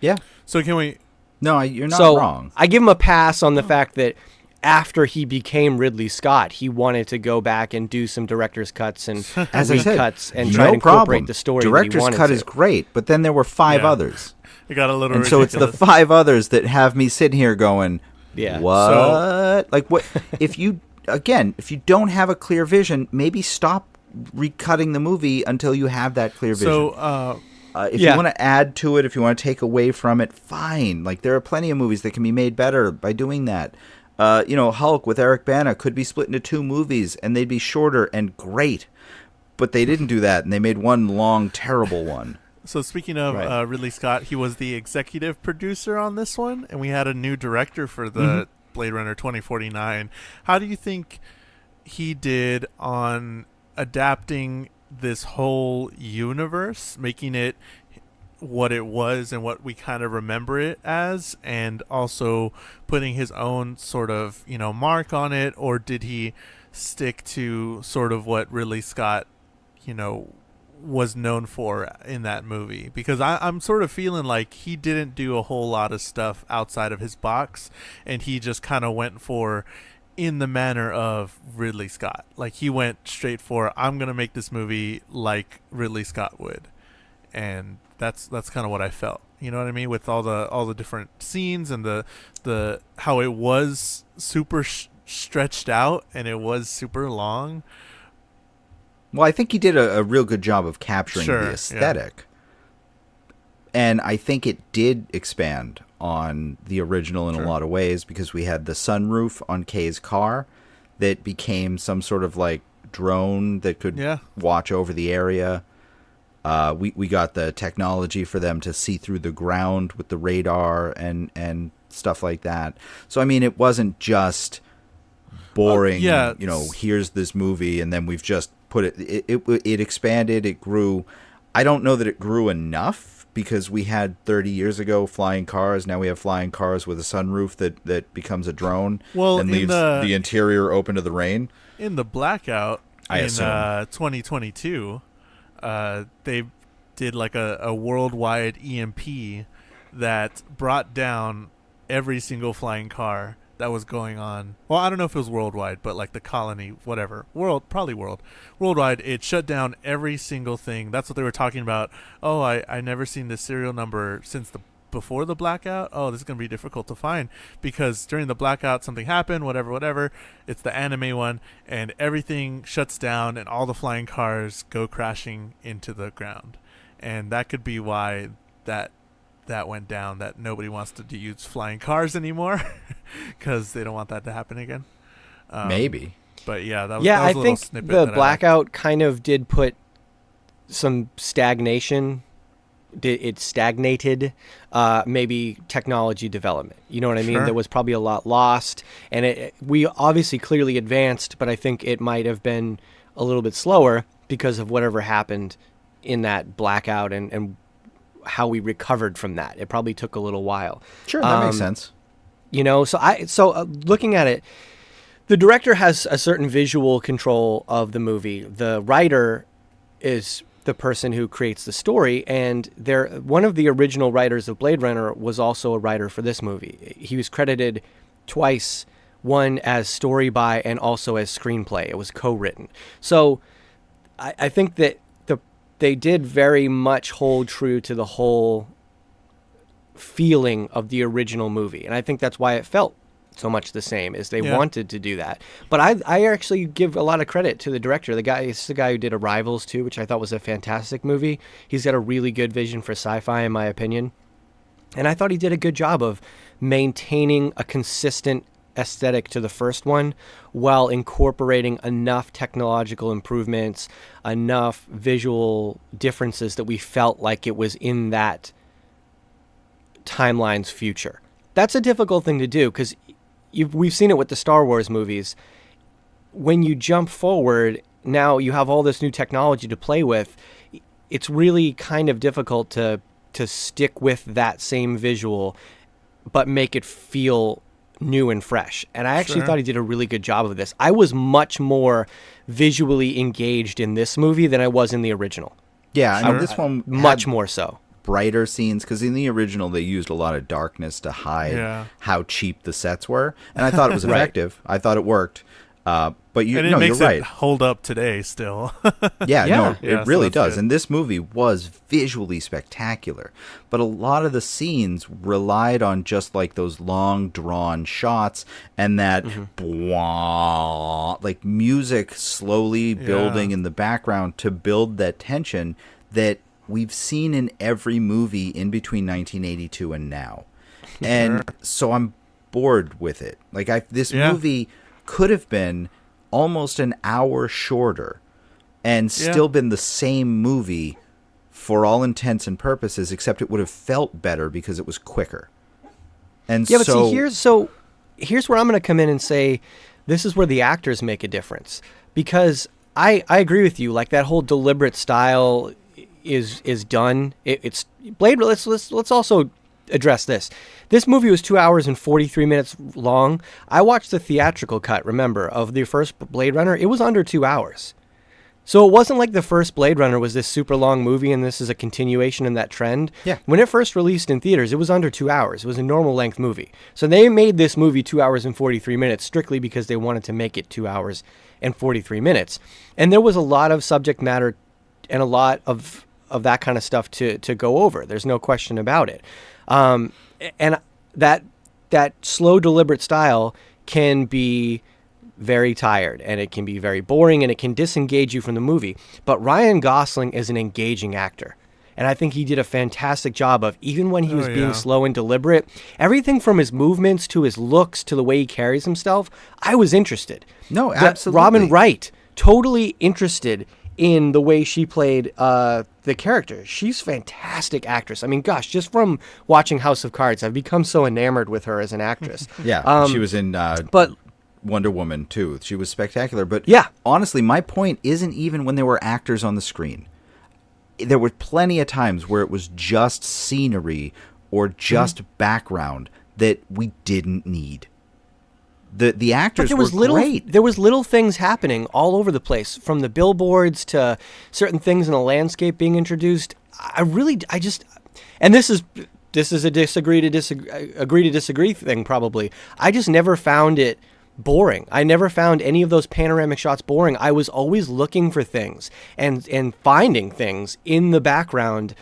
Yeah. So can we... No, you're not wrong. I give him a pass on the fact that after he became Ridley Scott, he wanted to go back and do some director's cuts and as I said, cuts and try to incorporate the story. Director's that he cut is great, but then there were 5 others. It got a little and ridiculous. so it's the 5 others that have me sitting here going, yeah. What? So, like what? If you don't have a clear vision, maybe stop recutting the movie until you have that clear vision. So if you want to add to it, if you want to take away from it, fine. Like there are plenty of movies that can be made better by doing that. Hulk with Eric Bana could be split into 2 movies and they'd be shorter and great. But they didn't do that, and they made one long, terrible one. So speaking of Ridley Scott, he was the executive producer on this one, and we had a new director for the Blade Runner 2049. How do you think he did on adapting this whole universe, making it what it was and what we kind of remember it as, and also putting his own sort of, mark on it? Or did he stick to sort of what Ridley Scott, was known for in that movie? Because I'm sort of feeling like he didn't do a whole lot of stuff outside of his box, and he just kind of went for in the manner of Ridley Scott. Like he went straight for, I'm gonna make this movie like Ridley Scott would, and that's kind of what I felt. You know what I mean? With all the different scenes and the how it was super stretched out and it was super long. Well, I think he did a real good job of capturing the aesthetic. Yeah. And I think it did expand on the original in a lot of ways, because we had the sunroof on Kay's car that became some sort of like drone that could watch over the area. We got the technology for them to see through the ground with the radar and stuff like that. So, I mean, it wasn't just boring, here's this movie and then we've just put it expanded, it grew. I don't know that it grew enough, because we had 30 years ago flying cars. Now we have flying cars with a sunroof that becomes a drone and leaves the interior open to the rain. In the blackout I assume. 2022, they did like a worldwide EMP that brought down every single flying car that was going on. Well, I don't know if it was worldwide, but like the colony, whatever. Worldwide, it shut down every single thing. That's what they were talking about. Oh, I never seen this serial number since before the blackout. Oh, this is going to be difficult to find, because during the blackout something happened, whatever. It's the anime one, and everything shuts down and all the flying cars go crashing into the ground. And that could be why that went down, that nobody wants to use flying cars anymore because they don't want that to happen again. Maybe. But yeah, that was Yeah, that was I a little think snippet the that I liked. blackout kind of did put some stagnation. It stagnated, maybe technology development. You know what I mean? Sure. There was probably a lot lost, and we obviously clearly advanced, but I think it might have been a little bit slower because of whatever happened in that blackout and how we recovered from that. It probably took a little while. Sure, that makes sense. You know, so looking at it, the director has a certain visual control of the movie. The writer is the person who creates the story, and one of the original writers of Blade Runner was also a writer for this movie. He was credited twice, one as story by and also as screenplay. It was co-written. So I think that they did very much hold true to the whole feeling of the original movie, and I think that's why it felt so much the same, is they wanted to do that. But I actually give a lot of credit to the director. It's the guy who did Arrivals too, which I thought was a fantastic movie. He's got a really good vision for sci-fi, in my opinion, and I thought he did a good job of maintaining a consistent aesthetic to the first one while incorporating enough technological improvements, enough visual differences that we felt like it was in that timeline's future. That's a difficult thing to do because we've seen it with the Star Wars movies. When you jump forward, now you have all this new technology to play with. It's really kind of difficult to stick with that same visual, but make it feel new and fresh. And I actually thought he did a really good job of this. I was much more visually engaged in this movie than I was in the original. Yeah, I mean, this one much more so. Brighter scenes, because in the original they used a lot of darkness to hide how cheap the sets were, and I thought it was effective. I thought it worked. But and it makes it hold up today still. It really does. Good. And this movie was visually spectacular, but a lot of the scenes relied on just like those long drawn shots and that like music slowly building in the background to build that tension that we've seen in every movie in between 1982 and now. And so I'm bored with it. Like this movie could have been almost an hour shorter and still been the same movie for all intents and purposes, except it would have felt better because it was quicker. And but see, here's where I'm going to come in and say this is where the actors make a difference, because I agree with you. Like that whole deliberate style is done. It's Blade. Let's also address this. This movie was 2 hours and 43 minutes long. I watched the theatrical cut, remember, of the first Blade Runner. It was under 2 hours. So it wasn't like the first Blade Runner was this super long movie and this is a continuation in that trend. Yeah. When it first released in theaters, it was under 2 hours. It was a normal length movie. So they made this movie 2 hours and 43 minutes strictly because they wanted to make it 2 hours and 43 minutes. And there was a lot of subject matter and a lot of that kind of stuff to go over. There's no question about it. And that slow, deliberate style can be very tired, and it can be very boring, and it can disengage you from the movie. But Ryan Gosling is an engaging actor, and I think he did a fantastic job of, even when he was being slow and deliberate, everything from his movements to his looks to the way he carries himself, I was interested. No, absolutely. Robin Wright, totally interested in the way she played the character. She's a fantastic actress. I mean, gosh, just from watching House of Cards, I've become so enamored with her as an actress. She was in but Wonder Woman too. She was spectacular. But honestly, my point isn't even when there were actors on the screen. There were plenty of times where it was just scenery or just background that we didn't need. The actors were great. There was little things happening all over the place, from the billboards to certain things in the landscape being introduced. And this is a agree to disagree thing probably. I just never found it boring. I never found any of those panoramic shots boring. I was always looking for things and finding things in the background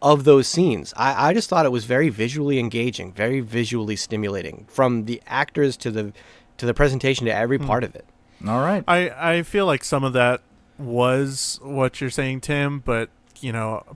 of those scenes. I just thought it was very visually engaging, very visually stimulating, from the actors to the presentation to every part of it. All right. I feel like some of that was what you're saying, Tim, but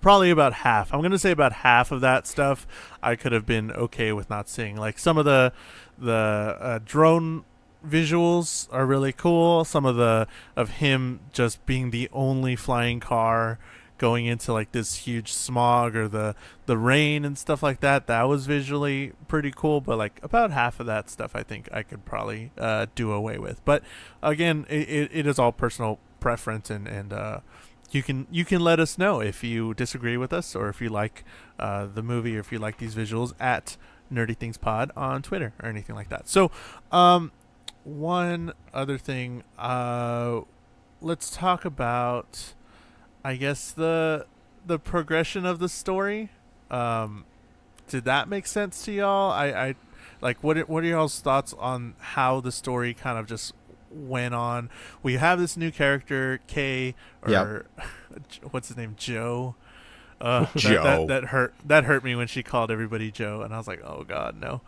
probably about half. I'm going to say about half of that stuff I could have been okay with not seeing. Like some of the drone visuals are really cool. Some of him just being the only flying car going into like this huge smog or the rain and stuff like that was visually pretty cool. But like about half of that stuff I think I could probably do away with. But again, it is all personal preference, and you can let us know if you disagree with us, or if you like the movie, or if you like these visuals at Nerdy Things Pod on Twitter or anything like that. So one other thing, let's talk about, I guess, the progression of the story. Did that make sense to y'all? I like, what are y'all's thoughts on how the story kind of just went on? We have this new character, Kay, or what's his name, Joe. Joe. That hurt me when she called everybody Joe, and I was like, oh god, no.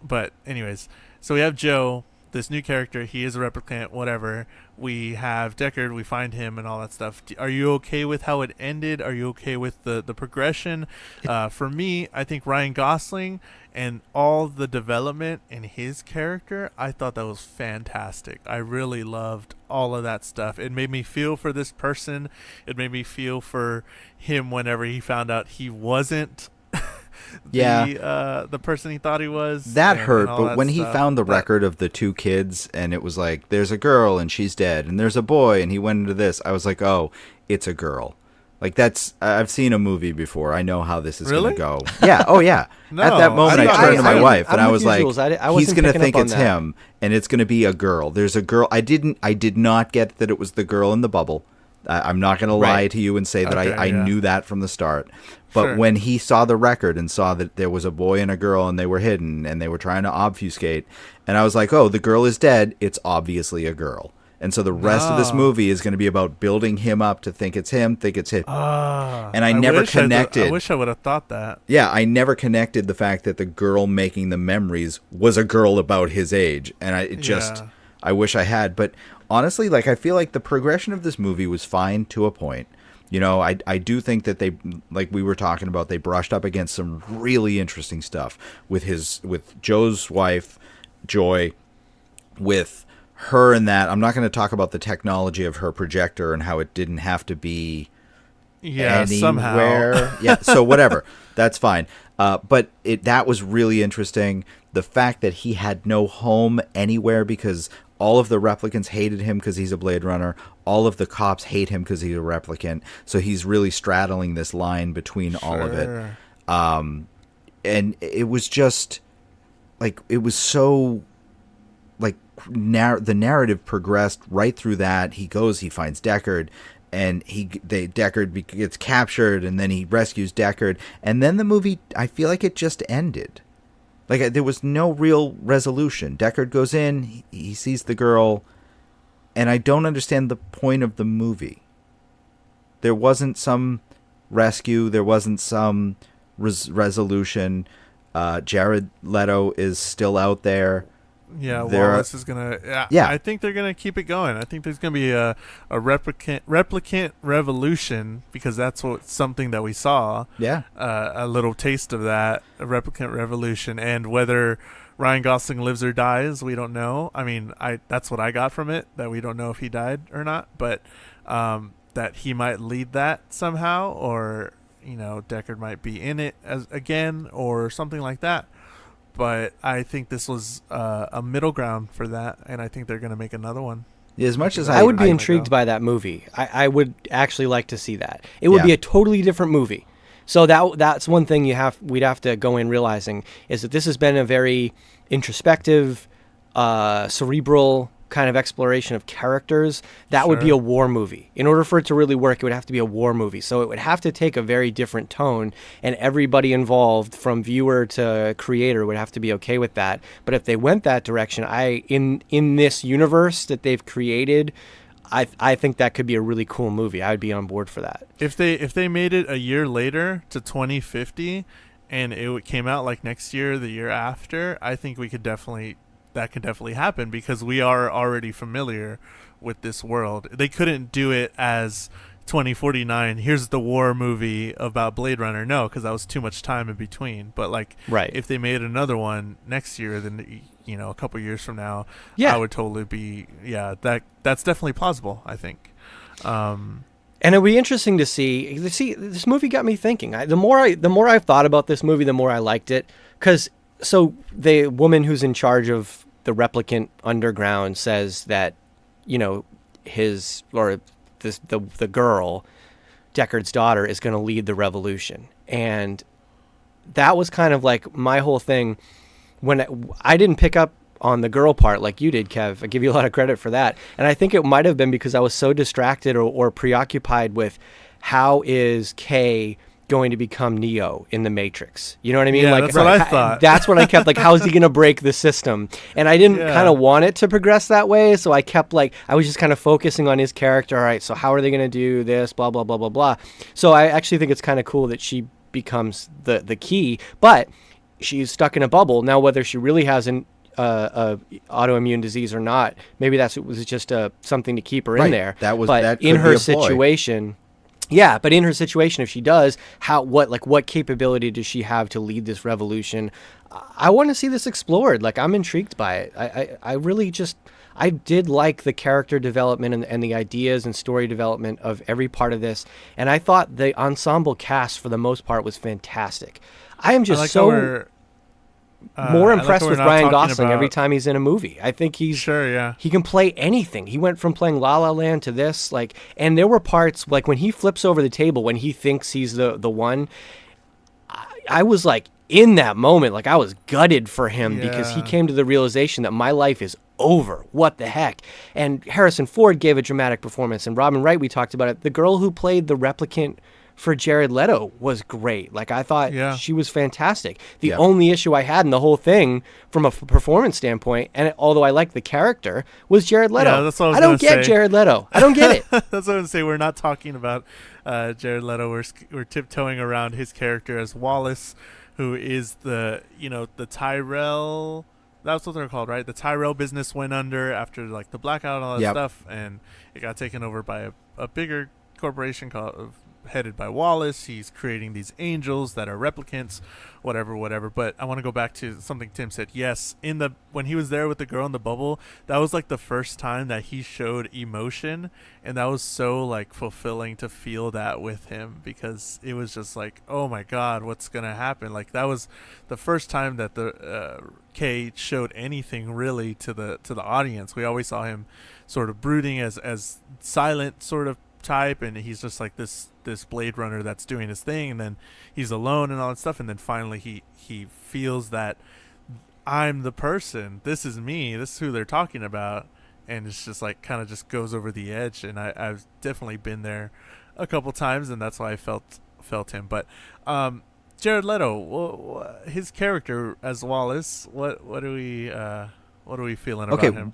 But anyways, so we have Joe, this new character. He is a replicant, whatever. We have Deckard, we find him and all that stuff. Are you okay with how it ended? Are you okay with the progression? For me, I think Ryan Gosling and all the development in his character, I thought that was fantastic. I really loved all of that stuff. It made me feel for this person. It made me feel for him whenever he found out he wasn't the person he thought he was. That hurt, but that when he found the record of the two kids, and it was like, there's a girl and she's dead, and there's a boy, and he went into this, I was like, oh, it's a girl. Like, I've seen a movie before. I know how this is going to go. Yeah. Oh, yeah. No, at that moment, I turned to my wife, and I was like, I he's going to think it's that. him, and it's going to be a girl. There's a girl. I did not get that it was the girl in the bubble. I'm not going to lie to you and say that I knew that from the start. But when he saw the record and saw that there was a boy and a girl and they were hidden and they were trying to obfuscate, and I was like, oh, the girl is dead. It's obviously a girl. And so the rest of this movie is going to be about building him up to think it's him, and I never connected. I wish I would have thought that. Yeah, I never connected the fact that the girl making the memories was a girl about his age. And I wish I had. But honestly, like, I feel like the progression of this movie was fine to a point. You know, I do think that they, like we were talking about, they brushed up against some really interesting stuff with Joe's wife, Joy, with her and that. I'm not going to talk about the technology of her projector and how it didn't have to be anywhere. Somehow. Yeah, so whatever. That's fine. But that was really interesting. The fact that he had no home anywhere because all of the replicants hated him because he's a Blade Runner. All of the cops hate him because he's a replicant. So he's really straddling this line between all of it. And it was just, like, it was so, like, the narrative progressed right through that. He finds Deckard, and Deckard gets captured, and then he rescues Deckard. And then the movie, I feel like it just ended. Like, there was no real resolution. Deckard goes in, he sees the girl, and I don't understand the point of the movie. There wasn't some rescue. There wasn't some resolution. Jared Leto is still out there. Yeah, Wallace is gonna. Yeah, I think they're gonna keep it going. I think there's gonna be a replicant revolution, because that's something that we saw. Yeah, a little taste of that, a replicant revolution, and whether Ryan Gosling lives or dies, we don't know. I mean, that's what I got from it, that we don't know if he died or not, but that he might lead that somehow, or Deckard might be in it again, or something like that. But I think this was a middle ground for that, and I think they're going to make another one. Yeah, as much as I would be intrigued by that movie. I would actually like to see that. It would be a totally different movie. So that's one thing we'd have to go in realizing, is that this has been a very introspective, cerebral kind of exploration of characters. That would be a war movie. In order for it to really work, it would have to be a war movie. So it would have to take a very different tone, and everybody involved, from viewer to creator, would have to be okay with that. But if they went that direction, in this universe that they've created, I think that could be a really cool movie. I would be on board for that. If they made it a year later to 2050, and it came out like next year, the year after, I think that could definitely happen, because we are already familiar with this world. They couldn't do it as 2049, here's the war movie about Blade Runner. No, because that was too much time in between. But if they made another one next year, then a couple years from now, Yeah. I would totally be, that's definitely plausible, I think. And it'll be interesting to see. This movie got me thinking. The more I've thought about this movie, the more I liked it. Because the woman who's in charge of the replicant underground says that, the girl, Deckard's daughter, is going to lead the revolution, and that was kind of like my whole thing. When I didn't pick up on the girl part like you did, Kev. I give you a lot of credit for that. And I think it might have been because I was so distracted or preoccupied with how is Kay going to become Neo in the Matrix. You know what I mean? Yeah, that's what I thought. That's what I kept like, how is he going to break the system? And I didn't kind of want it to progress that way. So I kept I was just kind of focusing on his character. All right, so how are they going to do this? Blah, blah, blah, blah, blah. So I actually think it's kind of cool that she becomes the key, but she's stuck in a bubble. Now, whether she really has an autoimmune disease or not, maybe it was just something to keep her in there. But in her situation, but in her situation, if she does, what capability does she have to lead this revolution? I want to see this explored. I'm intrigued by it. I did like the character development and the ideas and story development of every part of this, and I thought the ensemble cast for the most part was fantastic. I am just more impressed with Ryan Gosling every time he's in a movie. I think he can play anything. He went from playing La La Land to this, and there were parts when he flips over the table when he thinks he's the one. I was in that moment, I was gutted for him because he came to the realization that my life is over. What the heck? And Harrison Ford gave a dramatic performance, and Robin Wright, we talked about it. The girl who played the replicant for Jared Leto was great. I thought she was fantastic. The only issue I had in the whole thing from a performance standpoint, and although I liked the character, was Jared Leto. Yeah, that's what I don't get Jared Leto. I don't get it. That's what I was say. We're not talking about Jared Leto. We're tiptoeing around his character as Wallace, who is the Tyrell. That's what they're called, right? The Tyrell business went under after the blackout and all that stuff, and it got taken over by a bigger corporation headed by Wallace. He's creating these angels that are replicants, whatever. But I want to go back to something Tim said. Yes, when he was there with the girl in the bubble, that was the first time that he showed emotion, and that was so fulfilling to feel that with him, because it was just oh my God, what's gonna happen? That was the first time that the Kay showed anything really to the audience. We always saw him sort of brooding as silent sort of type, and he's just this Blade Runner that's doing his thing, and then he's alone and all that stuff, and then finally he feels that I'm the person, this is me, this is who they're talking about, and it's just kind of just goes over the edge. And I've definitely been there a couple times, and that's why I felt him. But Jared Leto, his character as Wallace, what are we feeling about him?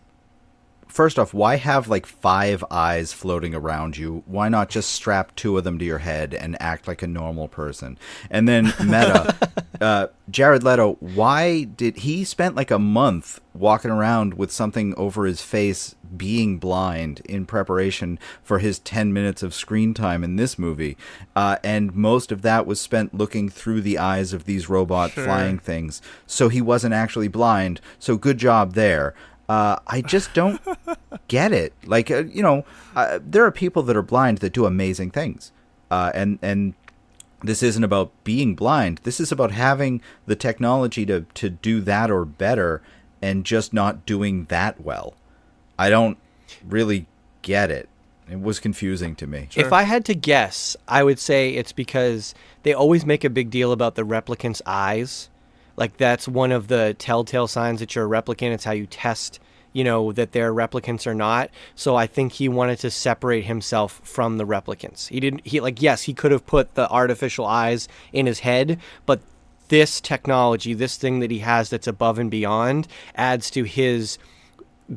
First off, why have 5 eyes floating around you? Why not just strap 2 of them to your head and act like a normal person? And then meta, Jared Leto, why did he spent a month walking around with something over his face, being blind, in preparation for his 10 minutes of screen time in this movie? And most of that was spent looking through the eyes of these robot flying things. So he wasn't actually blind. So good job there. I just don't get it. There are people that are blind that do amazing things. And this isn't about being blind. This is about having the technology to do that or better, and just not doing that well. I don't really get it. It was confusing to me. If I had to guess, I would say it's because they always make a big deal about the replicant's eyes. That's one of the telltale signs that you're a replicant. It's how you test, that they're replicants or not. So I think he wanted to separate himself from the replicants. Yes, he could have put the artificial eyes in his head, but this technology, this thing that he has that's above and beyond, adds to his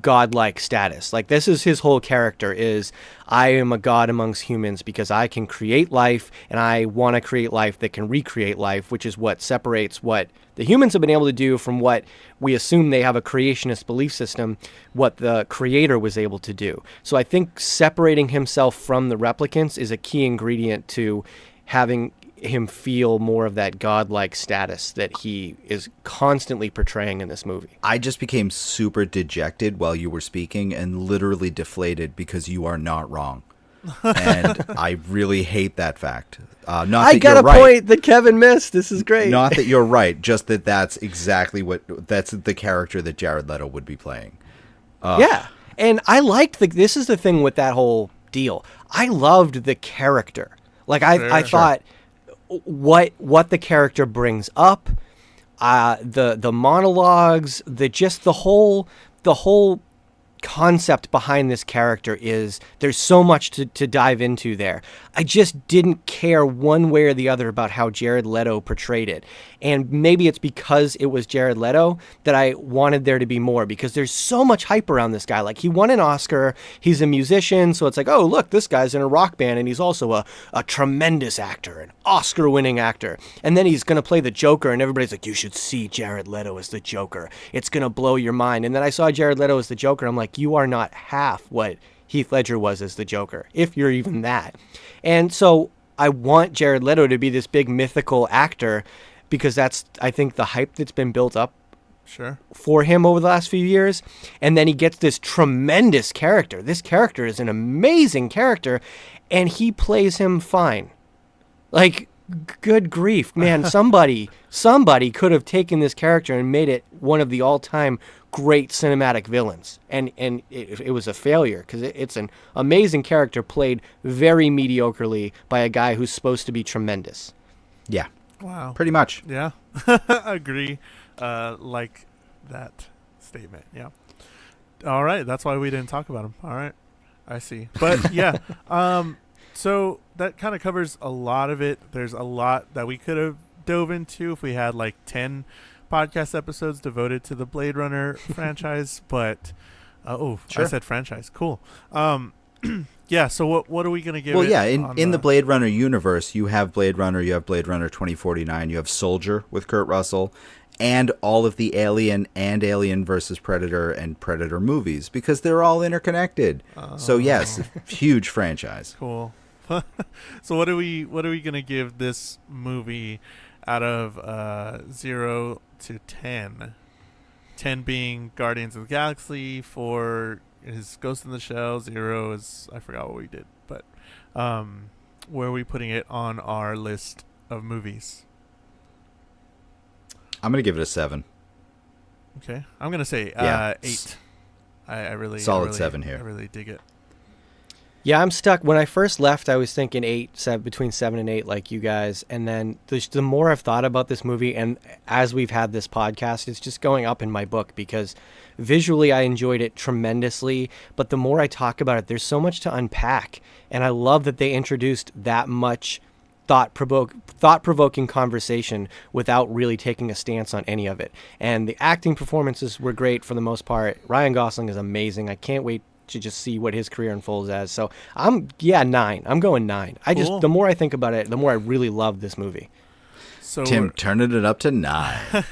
godlike status. This is his whole character, is I am a god amongst humans because I can create life, and I want to create life that can recreate life, which is what separates what the humans have been able to do from what we assume they have a creationist belief system, what the creator was able to do. So I think separating himself from the replicants is a key ingredient to having him feel more of that godlike status that he is constantly portraying in this movie. I just became super dejected while you were speaking and literally deflated because you are not wrong. And I really hate that fact. Not I that got you're a right. point that Kevin missed. This is great. Not that you're right, just that that's exactly that's the character that Jared Leto would be playing. Yeah. And I liked this is the thing with that whole deal. I loved the character. Like I thought what the character brings up, the monologues, the whole concept behind this character is there's so much to dive into there. I just didn't care one way or the other about how Jared Leto portrayed it. And maybe it's because it was Jared Leto that I wanted there to be more, because there's so much hype around this guy. Like, he won an Oscar, he's a musician, so it's like, oh, look, this guy's in a rock band, and he's also a tremendous actor, an Oscar-winning actor. And then he's going to play the Joker, and everybody's like, you should see Jared Leto as the Joker. It's going to blow your mind. And then I saw Jared Leto as the Joker, I'm like, you are not half what Heath Ledger was as the Joker, if you're even that. And so I want Jared Leto to be this big mythical actor, because that's, I think, the hype that's been built up for him over the last few years. And then he gets this tremendous character. This character is an amazing character, and he plays him fine. Like, good grief, man. Somebody could have taken this character and made it one of the all-time great cinematic villains. And it was a failure, because it's an amazing character played very mediocrely by a guy who's supposed to be tremendous. Yeah. Wow. Pretty much. Yeah. Agree. Like that statement. Yeah. All right. That's why we didn't talk about him. All right. I see. But yeah. So that kind of covers a lot of it. There's a lot that we could have dove into if we had like 10 podcast episodes devoted to the Blade Runner franchise. But, I said franchise. Cool. Yeah, so what are we going to give it? Well, yeah, in the Blade Runner universe, you have Blade Runner, you have Blade Runner 2049, you have Soldier with Kurt Russell, and all of the Alien and Alien versus Predator and Predator movies, because they're all interconnected. So yes, huge franchise. Cool. So what are we going to give this movie out of 0 to 10? 10 being Guardians of the Galaxy, 4 is Ghost in the Shell, 0 is, I forgot what we did, but where are we putting it on our list of movies? I'm going to give it a 7. Okay. I'm going to say 8. I really... Solid 7 here. I really dig it. Yeah, I'm stuck. When I first left, I was thinking 8, between 7 and 8, like you guys. And then the more I've thought about this movie, and as we've had this podcast, it's just going up in my book, because visually I enjoyed it tremendously. But the more I talk about it, there's so much to unpack. And I love that they introduced that much thought-provoking conversation without really taking a stance on any of it. And the acting performances were great for the most part. Ryan Gosling is amazing. I can't wait to just see what his career unfolds as. So 9. I'm going 9. Cool. The more I think about it, the more I really love this movie. So Tim turning it up to 9.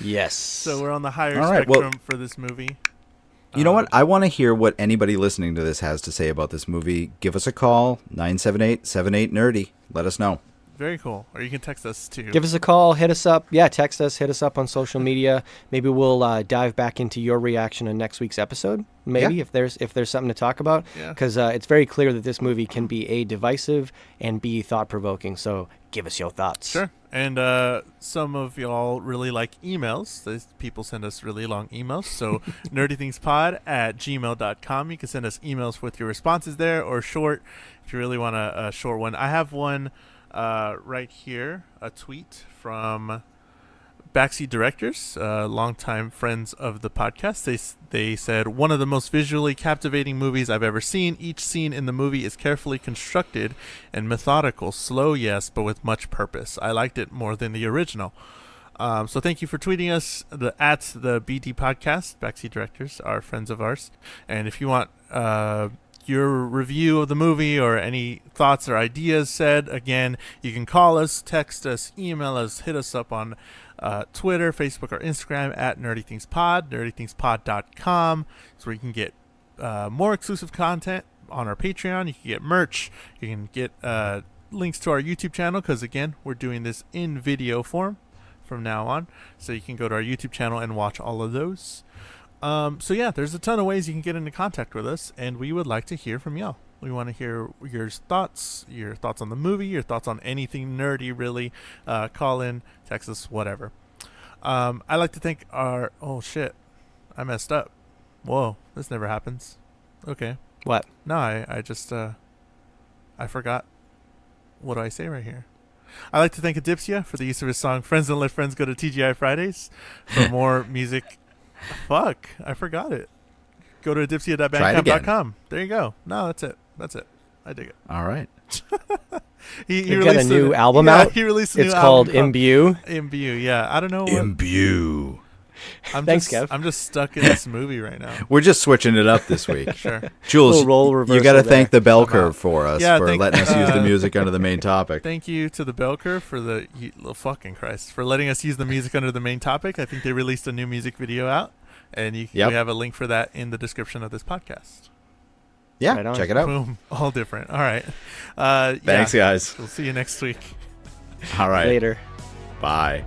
Yes. So we're on the higher All right, spectrum for this movie. You know what? I want to hear what anybody listening to this has to say about this movie. Give us a call, 978-78-NERDY. Let us know. Very cool. Or you can text us too. Give us a call, hit us up. Yeah, text us, hit us up on social media. Maybe we'll dive back into your reaction in next week's episode. Maybe if there's something to talk about, because it's very clear that this movie can be A, divisive, and B, thought-provoking. So give us your thoughts. Sure. And some of y'all really like emails. These people send us really long emails. So nerdythingspod@gmail.com. You can send us emails with your responses there, or short if you really want a short one. I have one right here, a tweet from Backseat Directors, longtime friends of the podcast. They said, one of the most visually captivating movies I've ever seen. Each scene in the movie is carefully constructed and methodical. Slow, yes, but with much purpose. I liked it more than the original. So thank you for tweeting us at the BD Podcast. Backseat Directors are friends of ours. And if you want your review of the movie or any thoughts or ideas said, again, you can call us, text us, email us, hit us up on Twitter, Facebook, or Instagram at nerdythingspod, nerdythingspod.com. It's where you can get more exclusive content on our Patreon. You can get merch. You can get links to our YouTube channel because, again, we're doing this in video form from now on. So you can go to our YouTube channel and watch all of those. So, yeah, there's a ton of ways you can get into contact with us, and we would like to hear from y'all. We want to hear your thoughts on the movie, your thoughts on anything nerdy, really. Call in, text us, whatever. I like to thank our... Oh, shit. I messed up. Whoa, this never happens. Okay. What? No, I just... I forgot. What do I say right here? I'd like to thank Adipsia for the use of his song Friends Don't Let Friends Go to TGI Fridays. For more music... Fuck, I forgot it. Go to adipsia.bandcamp.com. There you go. No, that's it. I dig it. All right. he got a new album out? He released a new It's album called Imbue. Imbue, yeah. I don't know what... Imbue. Thanks, Kev. I'm just stuck in this movie right now. We're just switching it up this week. Sure. Jules, Roll you got to reversal thank there. the bell I'm curve out. for us Yeah, for letting us use the music under the main topic. Thank you to the Bell Curve for fucking Christ, for letting us use the music under the main topic. I think they released a new music video out, and we have a link for that in the description of this podcast. Yeah, Right on. check it out. Boom. All different. All right. Thanks, guys. We'll see you next week. All right. Later. Bye.